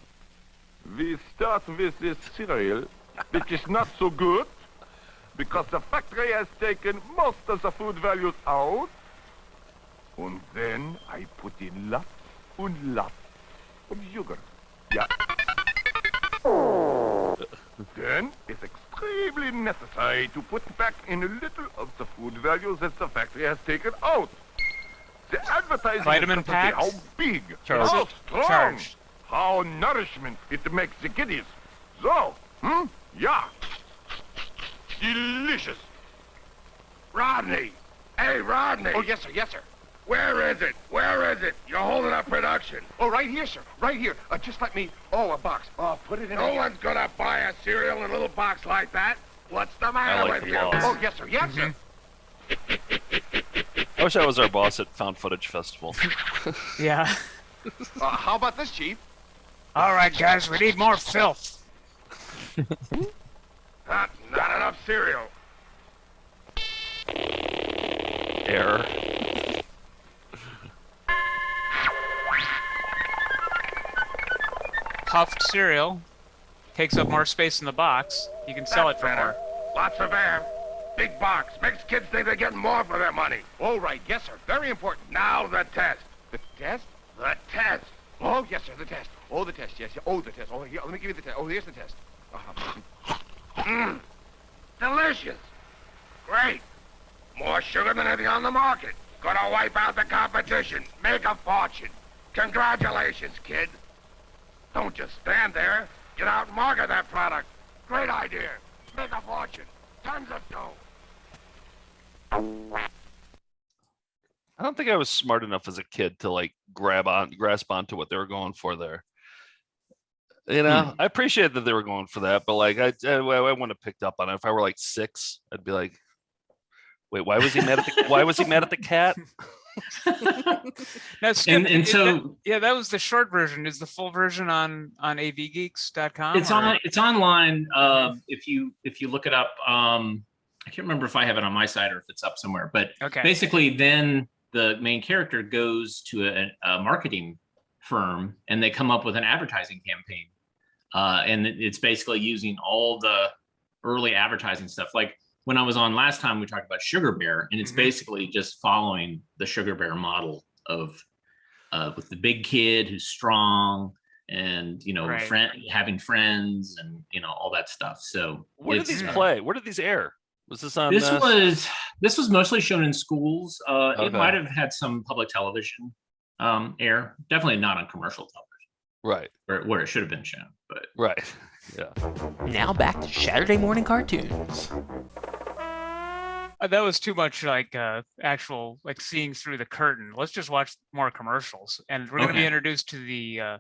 We start with this cereal, which is not so good, because the factory has taken most of the food values out. And then I put in lots and lots of sugar. Yeah. Then it's extremely necessary to put back in a little of the food values that the factory has taken out. The advertising Vitamin is going to say packs? how big, Charged. how strong, Charged. how nourishment it makes the kiddies. So, yeah. Delicious. Rodney! Hey, Rodney! Oh, yes, sir, yes, sir. Where is it? Where is it? You're holding up production. Oh, right here, sir, right here. Just let me, a box. Put it in No a... one's gonna buy a cereal in a little box like that. What's the matter like with the you? boss. Oh, yes, sir, yes, sir. I wish I was our boss at Found Footage Festival. Yeah. How about this, Chief? All right, guys, we need more filth. Not enough cereal. Error. Puffed cereal takes up more space in the box. You can sell it for more. Lots of air. Big box. Makes kids think they're getting more for their money. All right, yes, sir, very important. Now the test. The test? The test. Oh, yes, sir, the test. Oh, the test, yes, yes. Oh, the test. Oh, here, let me give you the test. Oh, here's the test. Delicious. Great. More sugar than anything on the market. Gonna wipe out the competition. Make a fortune. Congratulations, kid. Don't just stand there. Get out and market that product. Great idea. Make a fortune. Tons of dough. I don't think I was smart enough as a kid to like grasp onto what they were going for there. I appreciate that they were going for that, but like I wouldn't have picked up on it. If I were like 6, I'd be like, "Wait, why was he mad at the cat?" Now, Skip, so that was the short version. Is the full version on avgeeks.com? It's online. If you look it up, I can't remember if I have it on my site or if it's up somewhere. But basically, then the main character goes to a marketing firm and they come up with an advertising campaign, and it's basically using all the early advertising stuff. Like when I was on last time, we talked about Sugar Bear, and it's basically just following the Sugar Bear model of with the big kid who's strong and having friends and all that stuff. So where did these play? Where did these air? Was this on? This was mostly shown in schools. Okay. It might have had some public television air. Definitely not on commercial television. Right. Where it should have been shown. But right. Yeah. Now back to Saturday morning cartoons. That was too much like actual like seeing through the curtain. Let's just watch more commercials, and we're going to be introduced to the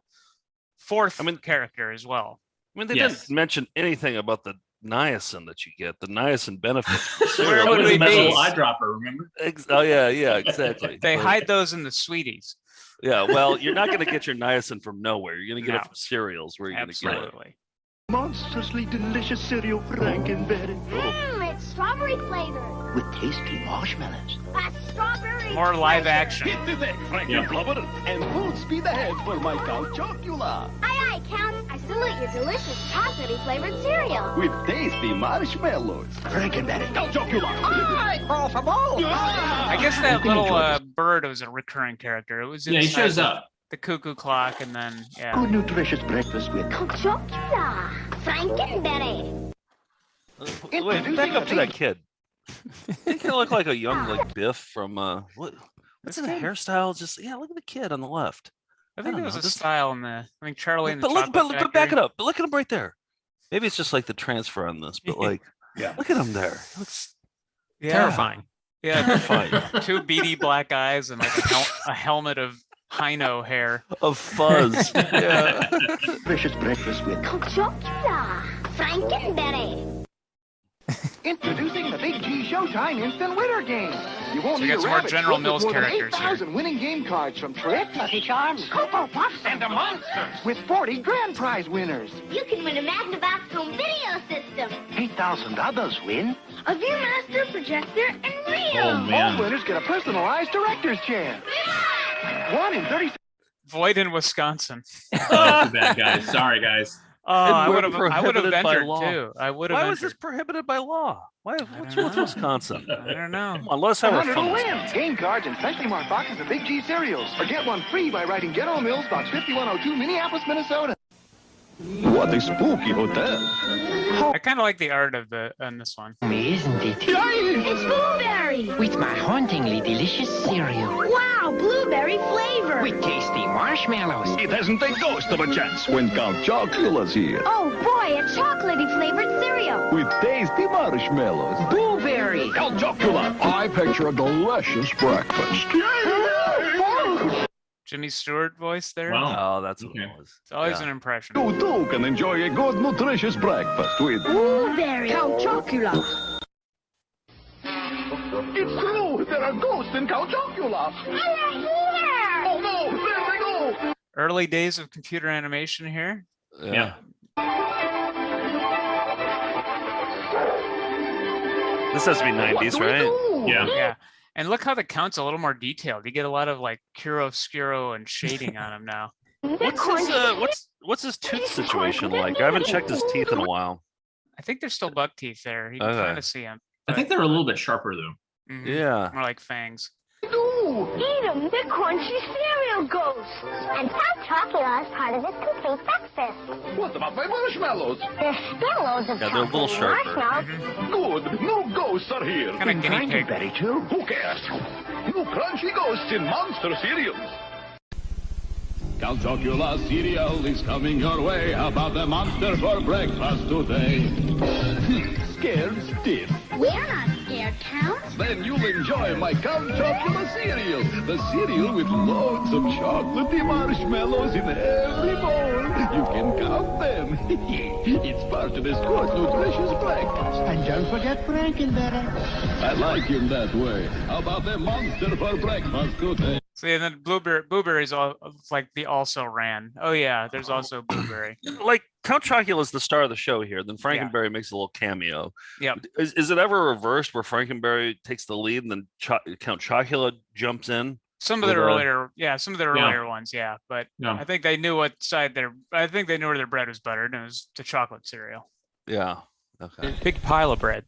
fourth character as well. I mean, they didn't mention anything about the niacin that you get, the niacin benefit. Where would we be? Eyedropper, remember? Oh yeah, exactly. They hide those in the sweeties. Yeah, well, you're not going to get your niacin from nowhere. You're going to get it from cereals. Where you're going to get it. Monstrously delicious cereal, Frankenberry. It's strawberry flavored. With tasty marshmallows. That's strawberry. More live action. Hit the deck, Frankie Blubber, and full speed ahead for my Count Chocula. Aye, Count. I salute your delicious chocolatey flavored cereal. With tasty marshmallows. Frankenberry. Count Chocula. Aye, por favor. I guess that little bird was a recurring character. It was he shows up. The cuckoo clock, and then Good nutritious breakfast with Chocula. Frankenberry. Wait, back up to that kid. He kind of look like a young like Biff from what's in the hairstyle? Just look at the kid on the left. I think there was a style in the. I mean, Charlie and the but Chocolate back it up. But look at him right there. Maybe it's just like the transfer on this, but like, look at him there. It looks terrifying. Yeah, terrifying. Two beady black eyes and like a helmet of Hino hair of fuzz. Yeah. delicious breakfast with Chocula. Frankenberry. Introducing the Big G Showtime Instant Winner Game. You won't So we need got a some more rabbit General with Mills more than characters here. 8,000 winning game cards from Trick, Lucky Charms, Cocoa Puffs, and the Monsters. With 40 grand prize winners. You can win a Magnavox home video system, 8,000 others win. a Viewmaster projector, and reels. All winners get a personalized director's chair. 1 in 30. Void in Wisconsin. Too bad, guys. Sorry, guys. Oh, I would have prohibited by entered law. too. I would have. Why was this prohibited by law? What's with Wisconsin? I don't know. Come on, let's have our 100 fun. will win. Game cards and specially marked boxes of Big G cereals. Or get one free by writing General Mills, Box 5102, Minneapolis, Minnesota. What a spooky hotel. I kind of like the art of on this one. Isn't it? It's blueberry. With my hauntingly delicious cereal. Wow, blueberry flavor. With tasty marshmallows. It hasn't a ghost of a chance when Count Chocula's here. Oh boy, a chocolatey flavored cereal. With tasty marshmallows. Blueberry. Count Chocula. I picture a delicious breakfast. Jimmy Stewart voice there. Wow. Oh, that's what it was. It's always an impression. You too can enjoy a good nutritious breakfast with Blueberry. Count Chocula. It's true. There are ghosts in Count Chocula. They're here. Oh no, there they go. Early days of computer animation here. Yeah. This has to be 90s, right? Yeah. And look how the count's a little more detailed. You get a lot of like chiaroscuro and shading on him now. What's his tooth situation like? I haven't checked his teeth in a while. I think there's still buck teeth there. You can kind of see him. I think they're a little bit sharper though. Mhm. Yeah. More like fangs. Eat them. They're crunchy cereal ghosts. And Count Chocula is part of this complete breakfast. What about my marshmallows? There's still loads of Yeah, they're a little chocolate sharper. marshmallows. Good. No ghosts are here. Kind of guinea pig. Frankenberry too. Who cares? No crunchy ghosts in monster cereals. Count Chocula cereal is coming your way. How about the monster for breakfast today? Scared stiff? We're not scared, Count. Then you'll enjoy my Count Chocula cereal. The cereal with loads of chocolatey marshmallows in every bowl. You can count them. It's part of this good nutritious breakfast. And don't forget Frankenberry. I like him that way. How about the monster for breakfast today? See, and then Blueberry's all like the also ran. Oh yeah, there's also Blueberry. Like Count Chocula is the star of the show here. Then Frankenberry makes a little cameo. Yep. Is it ever reversed where Frankenberry takes the lead and then Count Chocula jumps in? Some of the earlier ones, yeah. But Yeah. I think they knew what side I think they knew where their bread was buttered, and it was the chocolate cereal. Yeah. Okay. Big pile of bread.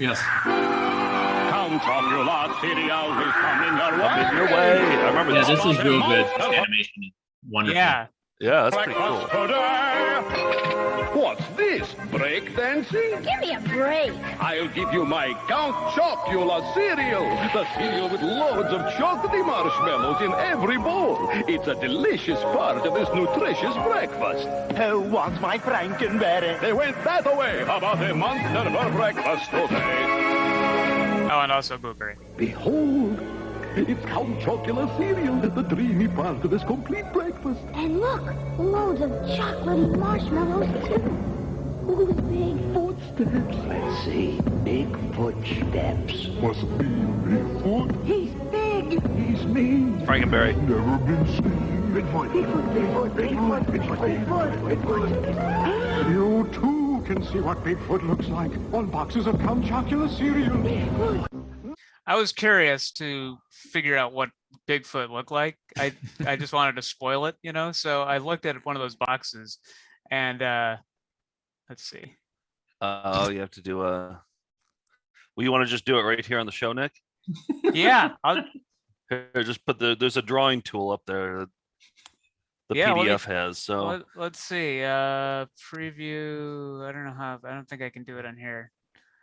Yes. Count Chocula cereal is coming your way. Coming your way. I remember Yeah, this. this is real good. This animation is wonderful. Yeah. Yeah, that's pretty cool. What's this? Break dancing? Give me a break. I'll give you my Count Chocula cereal. The cereal with loads of chocolatey marshmallows in every bowl. It's a delicious part of this nutritious breakfast. Who wants my Frankenberry? They went that away. How about a monster for breakfast today? Oh, and also blueberry. Behold, it's Count Chocula cereal, the dreamy part of this complete breakfast. And look, loads of chocolatey marshmallows, too. Who's big? Footsteps. Let's see. Bigfoot steps. Must be Bigfoot. He's big. He's me. Frankenberry. Never been seen. Bigfoot, Bigfoot, Bigfoot, Bigfoot, Bigfoot. You too can see what Bigfoot looks like on boxes of Count Chocula cereal. I was curious to figure out what Bigfoot looked like. I just wanted to spoil it, you know. So I looked at one of those boxes, and let's see. Oh, you have to do a. Well, you want to just do it right here on the show, Nick? Yeah, I'll, Here, just put there's a drawing tool up there. The Yeah, let me- PDF has. So let's see. Preview. I don't know how. I don't think I can do it on here.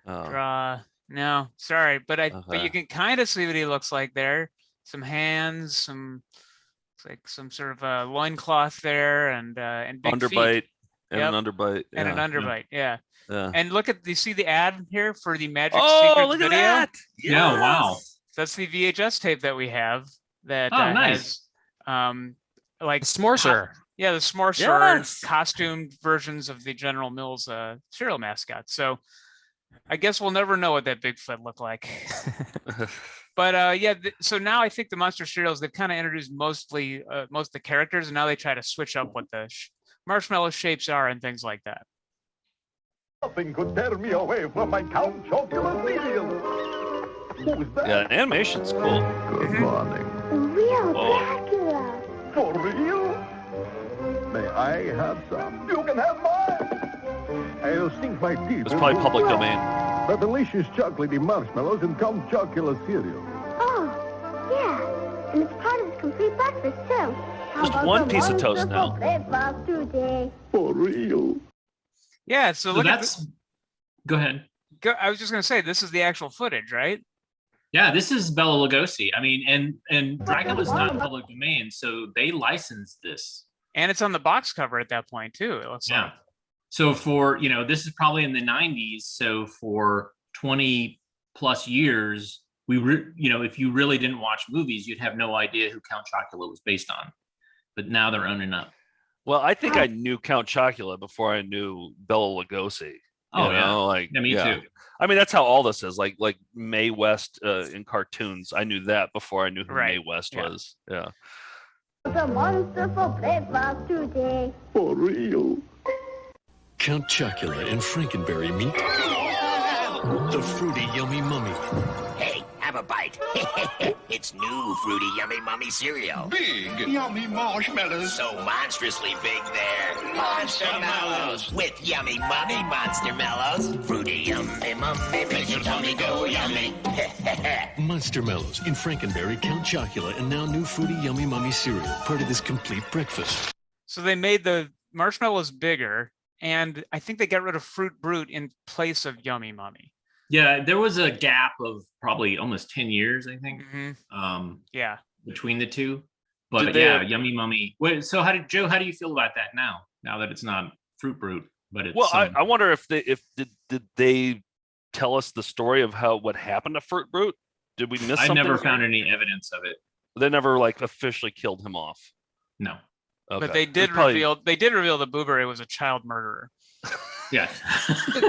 oh, Draw. No, sorry, but but Okay. you can kind of see what he looks like there. Some hands, some looks like some sort of a loincloth there, and big feet. underbite and Yep. an underbite. And an yeah. underbite, yeah. Yeah. And look at, do you see the ad here for the Magic Oh, Secret look at video? that! Yeah, wow. That's the VHS tape that we have that Oh, nice. has like Smorser. yeah, the Smorser Yes. costumed versions of the General Mills cereal mascot. So I guess we'll never know what that Bigfoot looked like. But yeah, so now I think the Monster cereals, they've kind of introduced most of the characters, and now they try to switch up what the marshmallow shapes are and things like that. Nothing could tear me away from my Count Chocula cereal. Who is that? Yeah, animation's cool. Good morning. Real Whoa. Dracula. For real? May I have some? You can have mine. I'll sink my teeth. It's probably into public domain. the delicious chocolatey marshmallows in Count Chocula cereal. Oh, yeah. And it's part of this complete breakfast, too. How Just about one some piece of toast wonderful now. breakfast today? For real. Yeah, so So look at that's. Go ahead. I was just gonna say, this is the actual footage, right? Yeah, this is Bela Lugosi. I mean, and Dracula's not public domain, so they licensed this. And it's on the box cover at that point too. It looks Yeah. like. So for, this is probably in the 90s. So for 20 plus years, if you really didn't watch movies, you'd have no idea who Count Chocula was based on. But now they're owning up. Well, I think I knew Count Chocula before I knew Bela Lugosi. Oh, yeah. Like Yeah, me too. I mean, that's how all this is. Like Mae West in cartoons. I knew that before I knew who Right. Mae West Yeah. was. Yeah. The monster for breakfast today. For real. Count Chocula and Frankenberry meet the Fruity Yummy Mummy. Hey, have a bite. It's new Fruity Yummy Mummy cereal. Big, yummy marshmallows. So monstrously big there. Monster Mellows. With Yummy Mummy Monster Mellows. Fruity Yummy Mummy makes your tummy go yummy. Monster Mellows in Frankenberry, Count Chocula, and now new Fruity Yummy Mummy cereal, part of this complete breakfast. So they made the marshmallows bigger, and I think they got rid of Fruit Brute in place of Yummy Mummy. Yeah, there was a gap of probably almost 10 years, I think, Yeah. between the two. But Did they- yeah, Yummy Mummy. Wait, so how do you feel about that now? Now that it's not Fruit Brute, but it's Well, I wonder if did they tell us the story of what happened to Fruit Brute? Did we miss I something? never found any evidence of it. They never like officially killed him off. No. Okay. But they did Probably- reveal that Blueberry was a child murderer Yeah.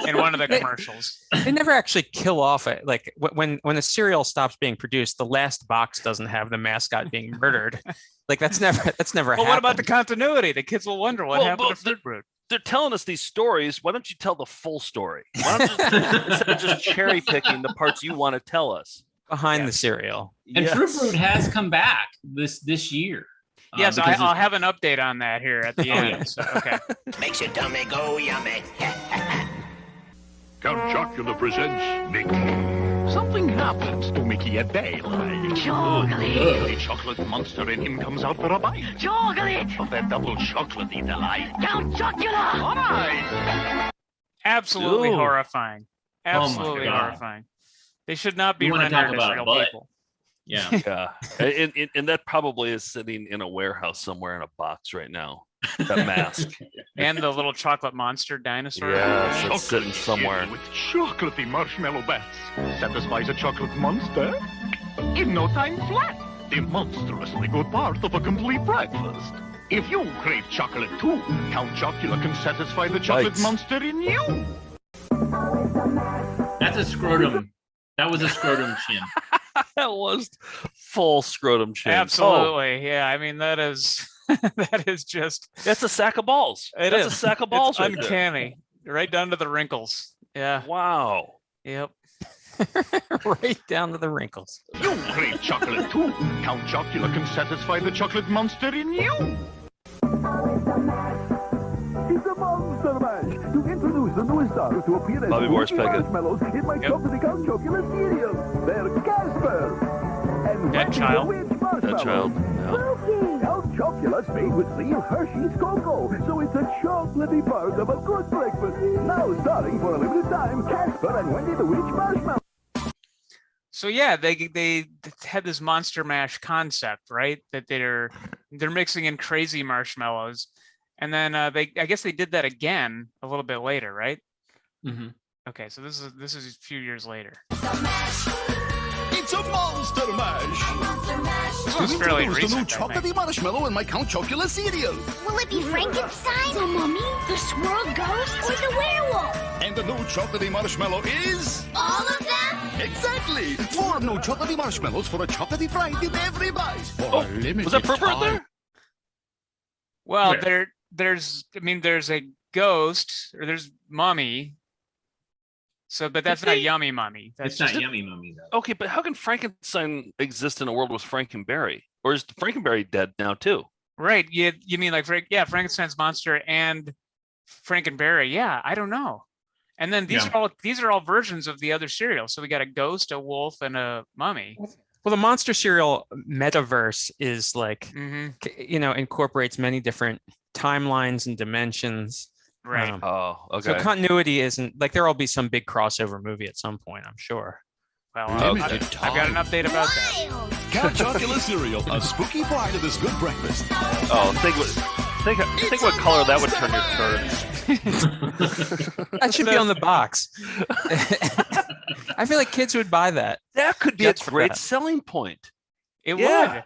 in one of the commercials. They never actually kill off it. Like when the cereal stops being produced, the last box doesn't have the mascot being murdered. Like that's never Well, happened. what about the continuity? The kids will wonder what happened to Fruit Brute. They're telling us these stories. Why don't you tell the full story? Why don't you, instead of just cherry picking the parts you want to tell us? behind the cereal? And Fruit Brute has come back this year. Yes, because I'll have an update on that here at the Oh, end. yeah. So, okay. Makes your tummy go yummy. Count Chocula presents Mickey. Something happens to Mickey a day like. Chocolate. The chocolate monster in him comes out for a bite. Chocolate. Of that double chocolatey delight. Count Chocula. All right. Absolutely Ooh. horrifying. Oh my Absolutely God. horrifying. They should not be You wanna rendered talk as about a real butt. people. Yeah. Yeah, and that probably is sitting in a warehouse somewhere in a box right now. That mask. And the little chocolate monster dinosaur. Yes, it's sitting Chocolate somewhere. chip with chocolatey marshmallow bats. Satisfies a chocolate monster in no time flat. The monstrously good part of a complete breakfast. If you crave chocolate too, Count Chocula can satisfy the chocolate Yikes. monster in you. That's a scrotum. That was a scrotum chin. That was full scrotum chin. Absolutely. Yeah. I mean, that is that is just That's a sack of balls. it That's is. a sack of balls. It's right there. uncanny. Right down to the wrinkles. Yeah. Wow. Yep. Right down to the wrinkles. You crave chocolate too. Count Chocula can satisfy the chocolate monster in you. It's a Monster Mash to introduce the newest stars to appear as Bobby Morris Cookie Pickett. marshmallows in my Yep. chocolate Count Chocula cereal. They're Casper and Dead Wendy child. the Witch That marshmallows. child. Yeah. Count Chocula's made with real Hershey's cocoa, so it's a chocolatey part of a good breakfast. Now starting for a limited time, Casper and Wendy the Witch marshmallows. So yeah, they had this Monster Mash concept, right? That they're mixing in crazy marshmallows, and then I guess they did that again a little bit later, right? Mm-hmm. Okay, so this is a few years later. It's a Monster Mash! This was fairly Introduce the new recent, I think. chocolatey marshmallow in my Count Chocula cereal. Will it be Frankenstein, the mummy, the swirl ghost, or the werewolf? And the new chocolatey marshmallow is... All of them? Exactly! 4 new chocolatey marshmallows for a chocolatey fright in every bite. For a limited Was that Fruit Bird there? Well, Where? there's a ghost, or there's mummy. So, but that's not yummy mummy. That's It's not just yummy mummy though. Okay, but how can Frankenstein exist in a world with Frankenberry? Or is Frankenberry dead now too? right. You mean like Frankenstein's monster and Frankenberry? Yeah, I don't know. And then these Yeah. are all versions of the other cereals. So we got a ghost, a wolf, and a mummy. Well, the Monster Cereal metaverse is like, Mhm. incorporates many different timelines and dimensions. Right. Oh, So okay. continuity isn't like there'll be some big crossover movie at some point, I'm sure. Well, Limited I've got an update about that. Count Chocula cereal, a spooky part of this good breakfast. Oh, think what color that would turn your curds. That should be on the box. I feel like kids would buy that. That could be Just a for great that. selling point. It Yeah. would.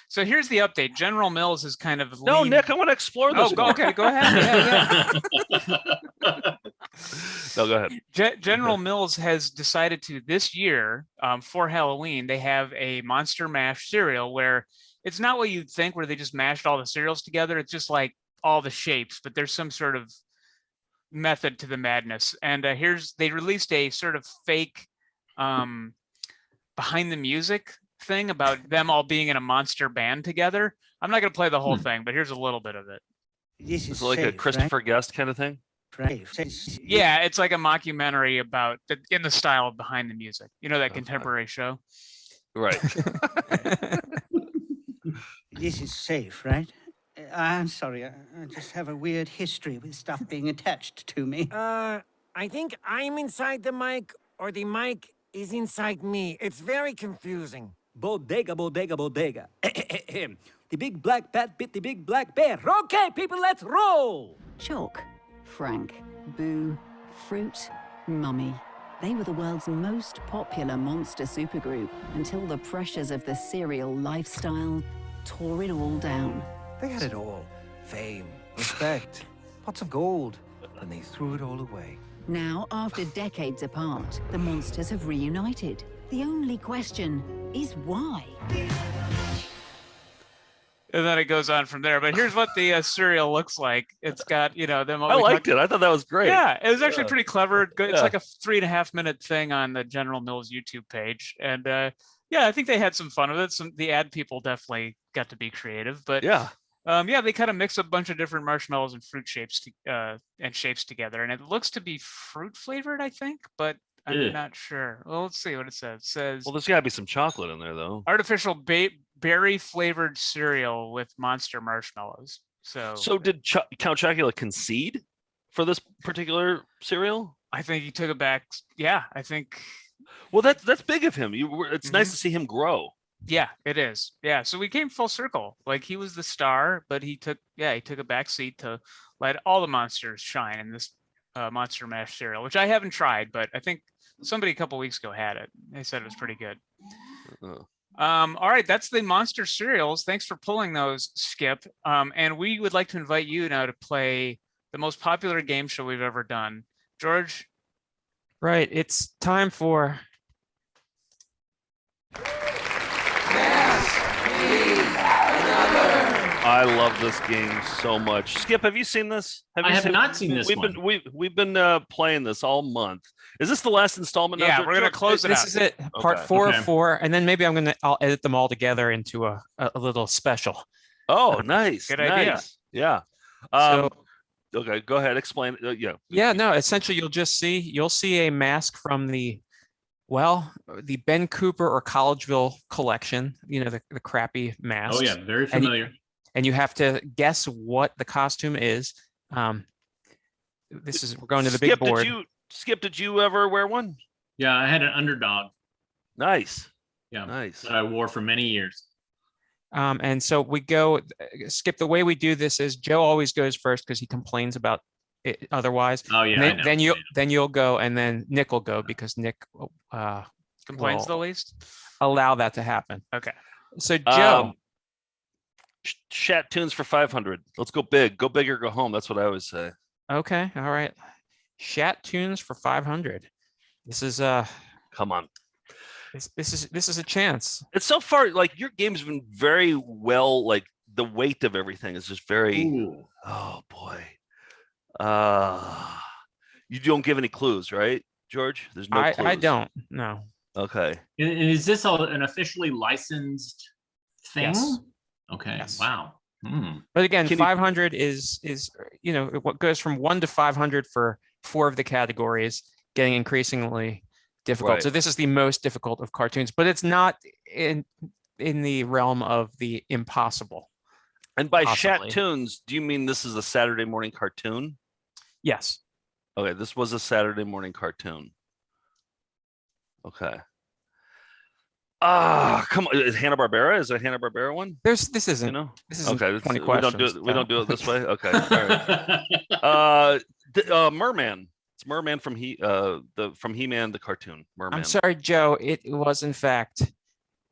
So here's the update. General Mills is kind of No, leaned- Nick, I want to explore this. Oh, more. okay, go ahead. Yeah. No, go ahead. General Mills has decided to this year for Halloween they have a Monster Mash cereal where it's not what you'd think where they just mashed all the cereals together. It's just like all the shapes, but there's some sort of method to the madness. And they released a sort of fake behind the music thing about them all being in a monster band together. I'm not going to play the whole thing, but here's a little bit of it. This is like a Christopher Guest kind of thing. Yeah, it's like a mockumentary about in the style of Behind the Music. You know that contemporary show? Right. This is safe, right? I'm sorry, I just have a weird history with stuff being attached to me. I think I'm inside the mic, or the mic is inside me. It's very confusing. Bodega, bodega, bodega. The big black bat bit the big black bear. Okay, people, let's roll! Chalk, Frank, Boo, Fruit, Mummy. They were the world's most popular monster supergroup until the pressures of the cereal lifestyle tore it all down. They had it all. Fame, respect, pots of gold. And they threw it all away. Now, after decades apart, the monsters have reunited. The only question is why? And then it goes on from there. But here's what the cereal looks like. It's got, them. I liked it. I thought that was great. Yeah, it was actually pretty clever. It's Yeah. like a 3.5 minute thing on the General Mills YouTube page. And yeah, I think they had some fun with it. The ad people definitely got to be creative. But yeah, Yeah, they kind of mix a bunch of different marshmallows and fruit shapes and shapes together, and it looks to be fruit flavored, I think, but I'm Yeah. not sure. Well, let's see what it says. It says Well, there's got to be some chocolate in there, though. artificial berry flavored cereal with monster marshmallows. So did Count Chocula concede for this particular cereal? I think he took it back. Yeah, I think. Well, that's big of him. It's nice to see him grow. Yeah, it is. Yeah, so we came full circle. Like he was the star, but he took a back seat to let all the monsters shine in this Monster Mash cereal, which I haven't tried, but I think somebody a couple weeks ago had it. They said it was pretty good. All right, that's the monster cereals. Thanks for pulling those, Skip. And we would like to invite you now to play the most popular game show we've ever done. George? Right, it's time for I love this game so much. Skip, have you seen this? I have not seen this one. We've been playing this all month. Is this the last installment? Yeah, we're gonna close it This out. is it, part Okay. 4 of 4, and then maybe I'll edit them all together into a little special. Oh, nice. Good idea. Nice. Yeah. So- Okay, go ahead. Explain. Yeah. Yeah, no, essentially you'll see a mask from the Ben Cooper or Collegeville collection, the crappy masks. Oh yeah, very And you- familiar. And you have to guess what the costume is. We're going to the big board. Skip, did you ever wear one? Yeah, I had an underdog. Nice. Yeah, nice. That I wore for many years. And so we go, Skip, the way we do this is Joe always goes first because he complains about it otherwise. Oh yeah. And I then, know. then you'll go, and then Nick will go because Nick Complains will the least? allow that to happen. Okay. So Joe, Chat tunes for 500. Let's go big. Go big or go home. That's what I always say. okay, all right. Shat tunes for 500. This is Come on. this is a chance. It's so far like your game's been very well. Like the weight of everything is just very. Ooh. Oh boy. You don't give any clues, right, George? There's no clues. I don't. No. Okay. And is this an officially licensed thing? Yes. Okay. Yes. Wow. But again, Can you- 500 is what goes from 1 to 500 for 4 of the categories, getting increasingly difficult. Right. So this is the most difficult of cartoons, but it's not in the realm of the impossible. And by Possibly. Chat tunes, do you mean this is a Saturday morning cartoon? Yes. Okay, this was a Saturday morning cartoon. Okay. Come on. Is Hanna-Barbera? Is it a Hanna-Barbera one? This isn't. You know? This isn't Okay. 20 We don't do questions, it. We don't do it this way. Okay. Oh. All right. Merman. It's Merman from He-Man, the cartoon. Merman. I'm sorry, Joe. It was in fact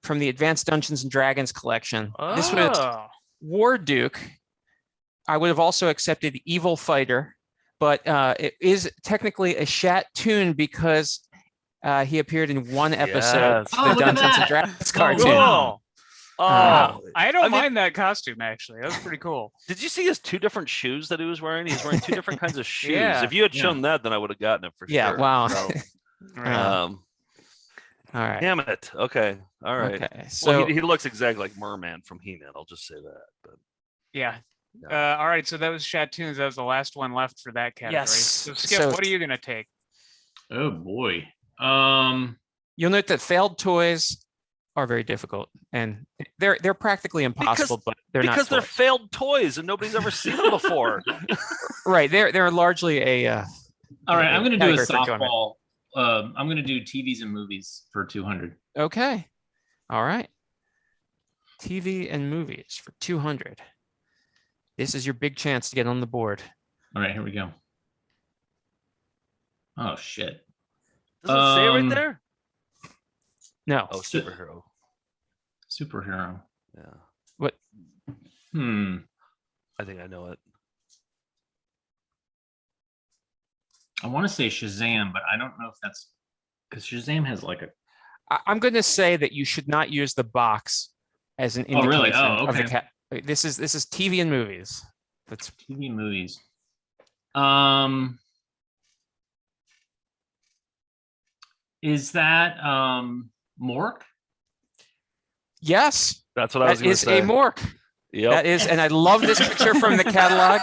from the Advanced Dungeons and Dragons collection. This was Oh. War Duke. I would have also accepted Evil Fighter, but it is technically a Shat tune because he appeared in one episode Yes. of Oh, the look at Dungeons and that. Dragons Oh, cartoon. Cool. I don't I mean- mind that costume actually. That's pretty cool. Did you see his 2 different shoes that he was wearing? He's wearing 2 different kinds of shoes. Yeah. If you had shown that, then I would have gotten it for Yeah, sure. wow. So, All right. damn it. Okay. All right. Okay. Well, So he looks exactly like Merman from He-Man. I'll just say that. But Yeah. Yeah. All right. So that was Chat tunes. That was the last one left for that category. Yes. So Skip, So- what are you gonna take? Oh boy. you'll note that failed toys are very difficult, and they're practically impossible, but they're not. because they're toys. failed toys and nobody's ever seen them before. Right. They're largely a. All right. I'm going to do a category for enjoyment. softball. I'm going to do TVs and movies for 200. Okay. All right. TV and movies for 200. This is your big chance to get on the board. All right. Here we go. Oh shit. Does it say it right there? No. Oh, superhero. Superhero. Yeah. What? I think I know it. I want to say Shazam, but I don't know if that's because Shazam has like a. I'm going to say that you should not use the box as an Oh, indication really? Oh, of the okay. cat. This is TV and movies. That's TV and movies. Is that Mork? yes. That's what I was That going to is say. a Mork. Yep. That is, and I love this picture from the catalog.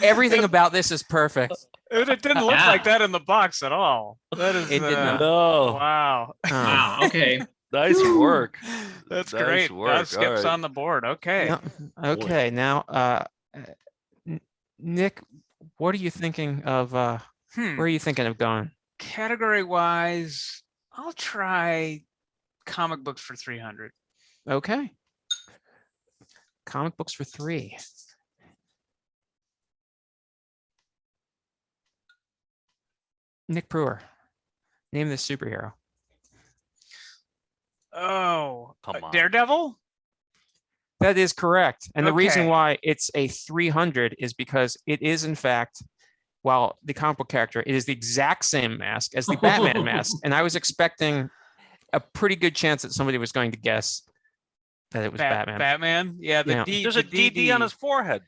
Everything about this is perfect. It didn't look like that in the box at all. That is. It did not. No. Wow. Wow. Okay. Nice work. That's Nice great. work. All Skip's right. on the board. Okay. No, okay, now, Nick, what are you thinking of? Where are you thinking of going? Category wise, I'll try comic books for 300. Okay. Comic books for 3. Nick Brewer, name this superhero. Oh, Come on. Daredevil? That is correct. And the reason Okay. why it's a 300 is because it is, in fact, while the comic book character, it is the exact same mask as the Batman mask. And I was expecting a pretty good chance that somebody was going to guess that it was Batman. Batman? Yeah, the Yeah. D. There's the a DD on his forehead.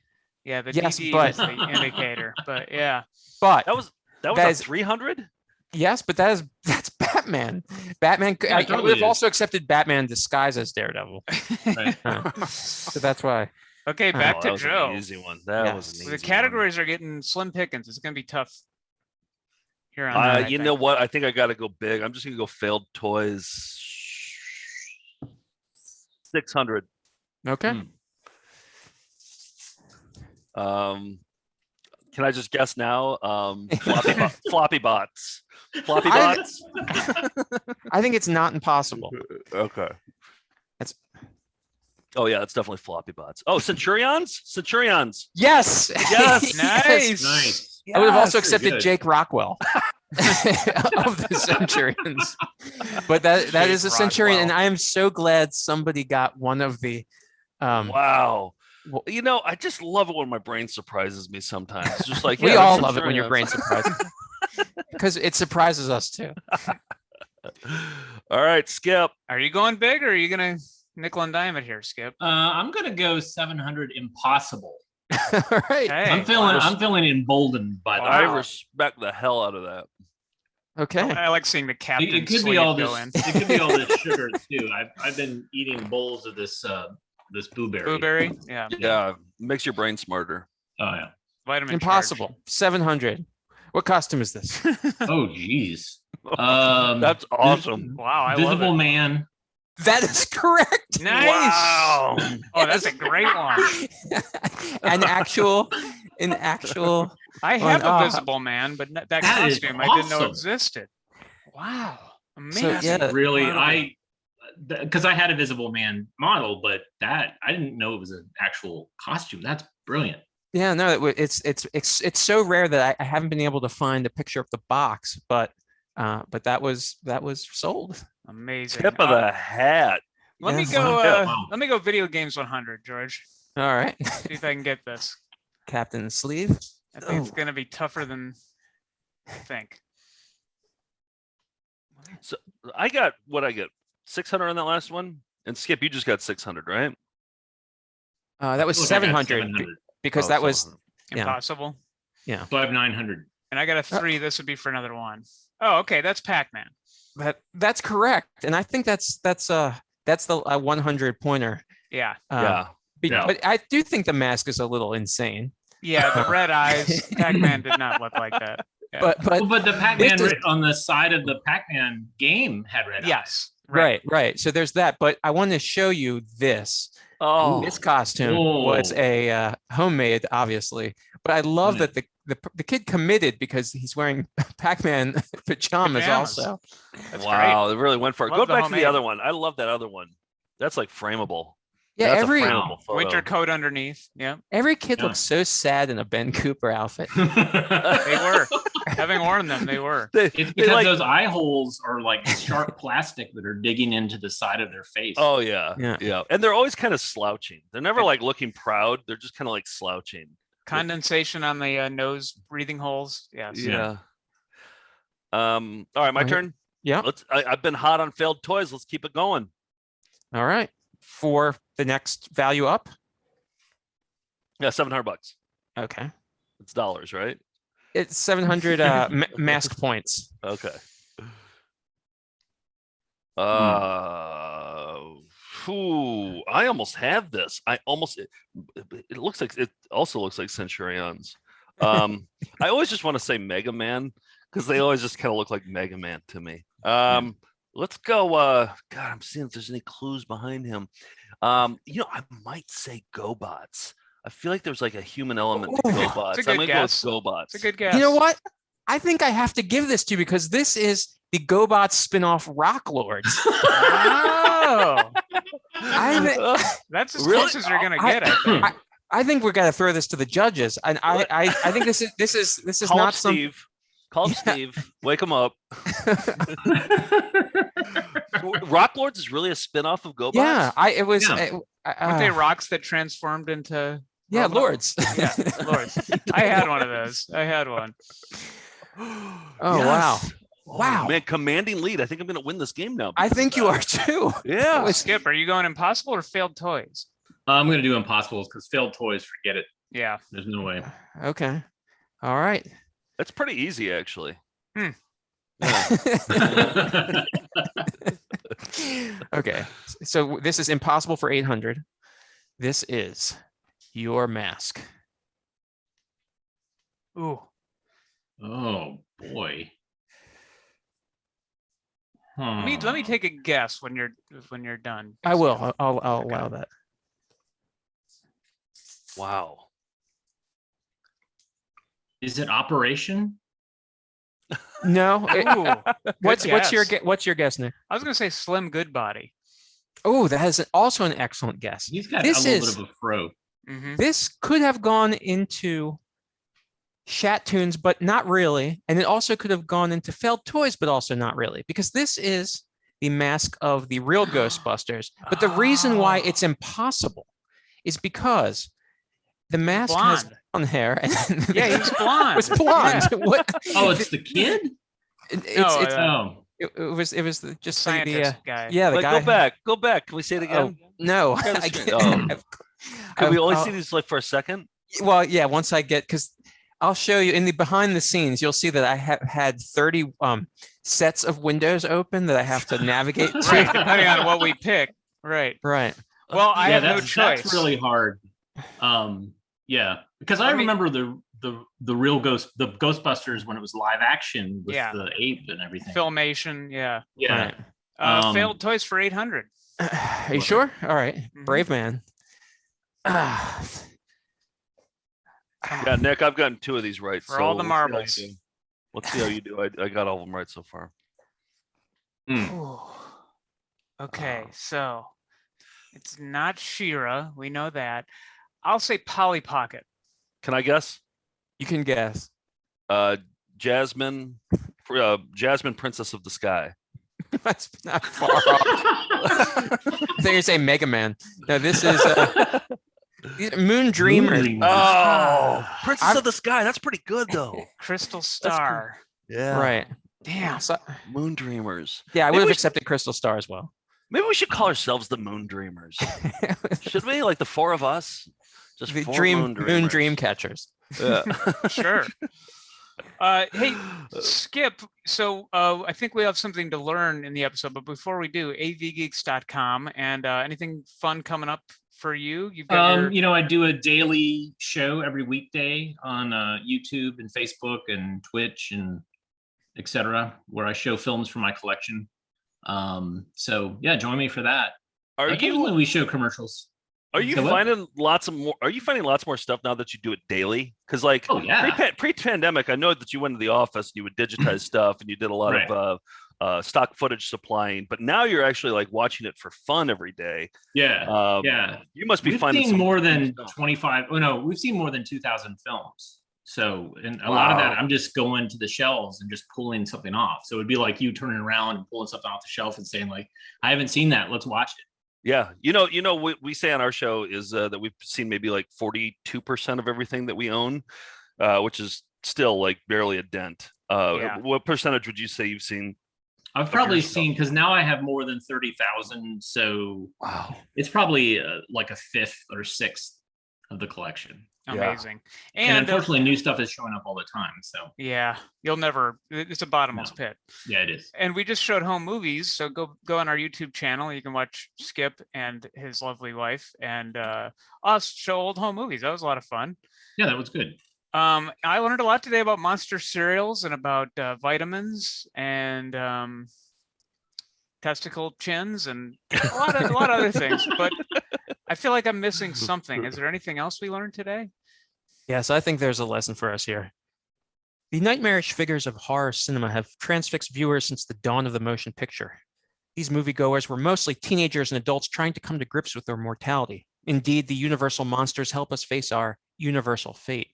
Yeah, the Yes, DD but- is the indicator. But yeah. But That was That a is- 300. yes, but that's Batman. Batman. Yeah, it I would totally have is. also accepted Batman disguised as Daredevil. Right. So that's why. Okay, back Oh, to that was Joe. an easy one. That Yes. was an easy The one. categories are getting slim pickings. It's going to be tough here on out, I You think. know what? I think I got to go big. I'm just gonna go failed toys. 600. Okay. Can I just guess now? Floppy bots. Floppy I- bots. I think it's not impossible. Okay. That's Oh yeah, it's definitely floppy bots. Oh, Centurions. Centurions. yes. Yes. Nice. Nice. I would have also Yes, very accepted good. Jake Rockwell of the Centurions, but that Jake is a Centurion, and Rockwell. I am so glad somebody got one of the. Wow. well- You know, I just love it when my brain surprises me sometimes. It's just like We yeah, all that's love it when your brain Centurions. surprises, because it surprises us too. All right, Skip. Are you going big or are you going to nickel and dime it here, Skip? I'm gonna go 700 impossible. All right. Hey, I'm feeling emboldened by that. I respect the hell out of that. Okay. I like seeing the captain It could sleeve be all go this. in. It could be all this sugar too. I've been eating bowls of this this blueberry. Blueberry? Yeah. Yeah, makes your brain smarter. Oh yeah. Vitamin Impossible. 700. What costume is this? Oh geez. That's awesome. Wow, I love Visible it. Man. That is correct. Nice. Wow. Oh, that's a great one. an actual. I have one. a Visible Man, but that That is costume I didn't know awesome. existed. Wow. So, Amazing. yeah. Really, Incredible. because I had a Visible Man model, but that I didn't know it was an actual costume. That's brilliant. Yeah, no, it's so rare that I haven't been able to find a picture of the box, but that was sold. Amazing. Tip of the hat. Let me Yes. go. Wow. Let me go. Video games 100, George. All right, See if I can get this. Captain Sleeve. I think it's going to be tougher than I think. So I got what I get 600 on that last one, and Skip, you just got 600, right? That was Look, I got 700 because Oh, that was 700. Yeah. Impossible. yeah. So I have 900. And I got a 3. This would be for another one. Oh, okay. That's Pac-Man. That's correct, and I think that's the 100 pointer. Yeah. Yeah. Yeah. But I do think the mask is a little insane. Yeah. The red eyes. Pac-Man did not look like that. Yeah. But Well, but the Pac-Man this is- on the side of the Pac-Man game had red eyes. yes. right. So there's that. But I want to show you this. Oh, This costume was a homemade, obviously, but I love that the kid committed because he's wearing Pac-Man pajamas also. That's wow. They really went for it. Love Go the back to homemade. the other one. I love that other one. That's like frameable. Yeah, That's every a frameable photo. Winter coat underneath. Yeah. every kid Yeah. looks so sad in a Ben Cooper outfit. They were. Having worn them, they were. It's They because like- those eye holes are like sharp plastic that are digging into the side of their face. Oh yeah, Yeah. yeah, and they're always kind of slouching. They're never like looking proud. They're just kind of like slouching. Condensation on the nose breathing holes. Yes. Yeah. All right, my Oh, here- turn. Yeah. I've been hot on failed toys. Let's keep it going. All right. For the next value up. Yeah, $700. Okay. It's dollars, right? It's 700 mask points. Okay. I almost have this. I almost. It looks like it also looks like Centurions. I always just want to say Mega Man because they always just kind of look like Mega Man to me. Let's go. God, I'm seeing if there's any clues behind him. I might say GoBots. I feel like there's like a human element to GoBots. It's a I'm good gonna guess. go with GoBots. It's a good guess. You know what? I think I have to give this to you because this is the GoBots spin-off Rock Lords. Oh, that's as Really? close as you're gonna get. I think. I think we're gonna throw this to the judges, and I think this is Call not up Steve. Call up Steve. Wake him up. Rock Lords is really a spin-off of GoBots? Yeah, it was. Aren't they rocks that transformed into? Yeah, robot? Lords. Yeah, Lords. I had one of those. I had one. Oh wow. Wow, man, commanding lead. I think I'm going to win this game now. I think you are too. Yeah. Skip, are you going Impossible or Failed Toys? I'm going to do Impossibles because Failed Toys, forget it. Yeah. There's no way. Okay. All right. That's pretty easy, actually. Okay. So this is Impossible for 800. This is Your Mask. Ooh. Oh boy. Let me take a guess when you're done. I will. I'll allow that. Wow. Is it Operation? No. Ooh, What's your guess. guess, Nick? I was going to say Slim Goodbody. Oh, that is also an excellent guess. He's got a little bit of a fro. This could have gone into Shat Tunes, but not really. And it also could have gone into Failed Toys, but also not really, because this is the mask of the real Ghostbusters. But the reason why it's impossible is because the mask has blonde hair. And Yeah, he's blonde. It's blonde. Yeah. What? Oh, it's the kid? It was just Scientist guy. Yeah, the Wait, guy. Go back. Can we say it again? No. Share the I screen. can't. Can we only see these like for a second? Well, yeah, once I get, because I'll show you in the behind the scenes, you'll see that I have had 30 sets of windows open that I have to navigate to. Right, depending on what we pick. Right. Right. Well, I have no that's choice. really hard. Yeah, because I remember the real the Ghostbusters when it was live action with the ape and everything. Filmation, yeah. Yeah. Right. Failed Toys for 800. Are you sure? All right. Brave man. Yeah, Nick, I've gotten 2 of these right. For all the marbles. Let's see how you do. I got all of them right so far. Ooh. Okay, so it's not She-Ra. We know that. I'll say Polly Pocket. Can I guess? You can guess. Jasmine, Princess of the Sky. That's not far off. I think you say Mega Man. No, this is Moon Dreamer. Oh, Princess of the Sky. That's pretty good though. Crystal Star. Yeah. Right. Damn. So, Moon Dreamers. yeah, I Maybe would have we accepted Crystal Star as well. Maybe we should call ourselves the Moon Dreamers. Should we? Like the 4 of us? Just The 4 Moon Dreamers. Dream Catchers. Yeah. Sure. Hey, Skip. So I think we have something to learn in the episode, but before we do, avgeeks.com, and anything fun coming up for you? You've got I do a daily show every weekday on YouTube and Facebook and Twitch and etc., where I show films from my collection. So yeah, join me for that. Occasionally we show commercials. Are you finding lots more stuff now that you do it daily? Because like pre-pandemic, I know that you went to the office and you would digitize stuff and you did a lot of stock footage supplying, but now you're actually like watching it for fun every day. Yeah. Yeah. You must be We've finding seen more than 25. Oh no, we've seen more than 2,000 films. So, and a lot of that, I'm just going to the shelves and just pulling something off. So it'd be like you turning around and pulling something off the shelf and saying like, I haven't seen that. Let's watch it. Yeah. What we say on our show is that we've seen maybe like 42% of everything that we own, which is still like barely a dent. What percentage would you say you've seen? I've probably seen, because now I have more than 30,000. So it's probably like a fifth or sixth of the collection. amazing. And And unfortunately, new stuff is showing up all the time. So yeah, you'll never. It's a bottomless pit. yeah, it is. And we just showed home movies, so go on our YouTube channel. You can watch Skip and his lovely wife and us show old home movies. That was a lot of fun. Yeah, that was good. I learned a lot today about monster cereals and about vitamins and testicle chins and a lot of other things. But I feel like I'm missing something. Is there anything else we learned today? Yes, I think there's a lesson for us here. The nightmarish figures of horror cinema have transfixed viewers since the dawn of the motion picture. These moviegoers were mostly teenagers and adults trying to come to grips with their mortality. Indeed, the universal monsters help us face our universal fate.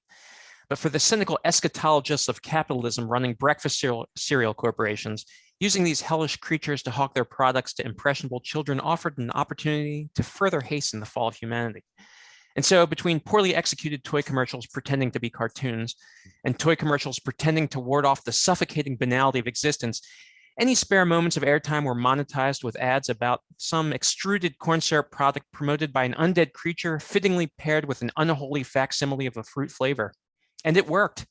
But for the cynical eschatologists of capitalism running breakfast cereal corporations, using these hellish creatures to hawk their products to impressionable children offered an opportunity to further hasten the fall of humanity. And so between poorly executed toy commercials pretending to be cartoons and toy commercials pretending to ward off the suffocating banality of existence, any spare moments of airtime were monetized with ads about some extruded corn syrup product promoted by an undead creature fittingly paired with an unholy facsimile of a fruit flavor. And it worked.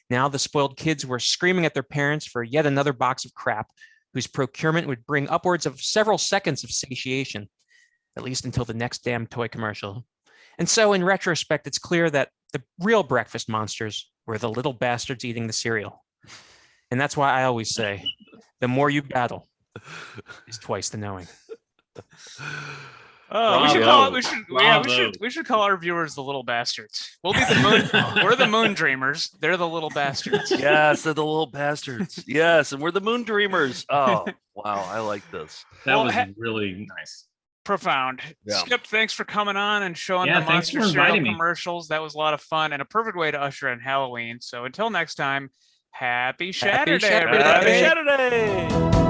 Now the spoiled kids were screaming at their parents for yet another box of crap whose procurement would bring upwards of several seconds of satiation, at least until the next damn toy commercial. And so in retrospect, it's clear that the real breakfast monsters were the little bastards eating the cereal. And that's why I always say, the more you battle is twice the knowing. Oh, we should call it. We should call our viewers the little bastards. We'll be the moon. We're the moon dreamers. They're the little bastards. Yes, they're the little bastards. Yes, and we're the moon dreamers. Oh, wow, I like this. That was really nice. Profound. Yeah. Skip, thanks for coming on and showing Yeah, the thanks monster for cereal inviting me. commercials. That was a lot of fun and a perfect way to usher in Halloween. So until next time, happy Happy Saturday, everybody. Happy Saturday.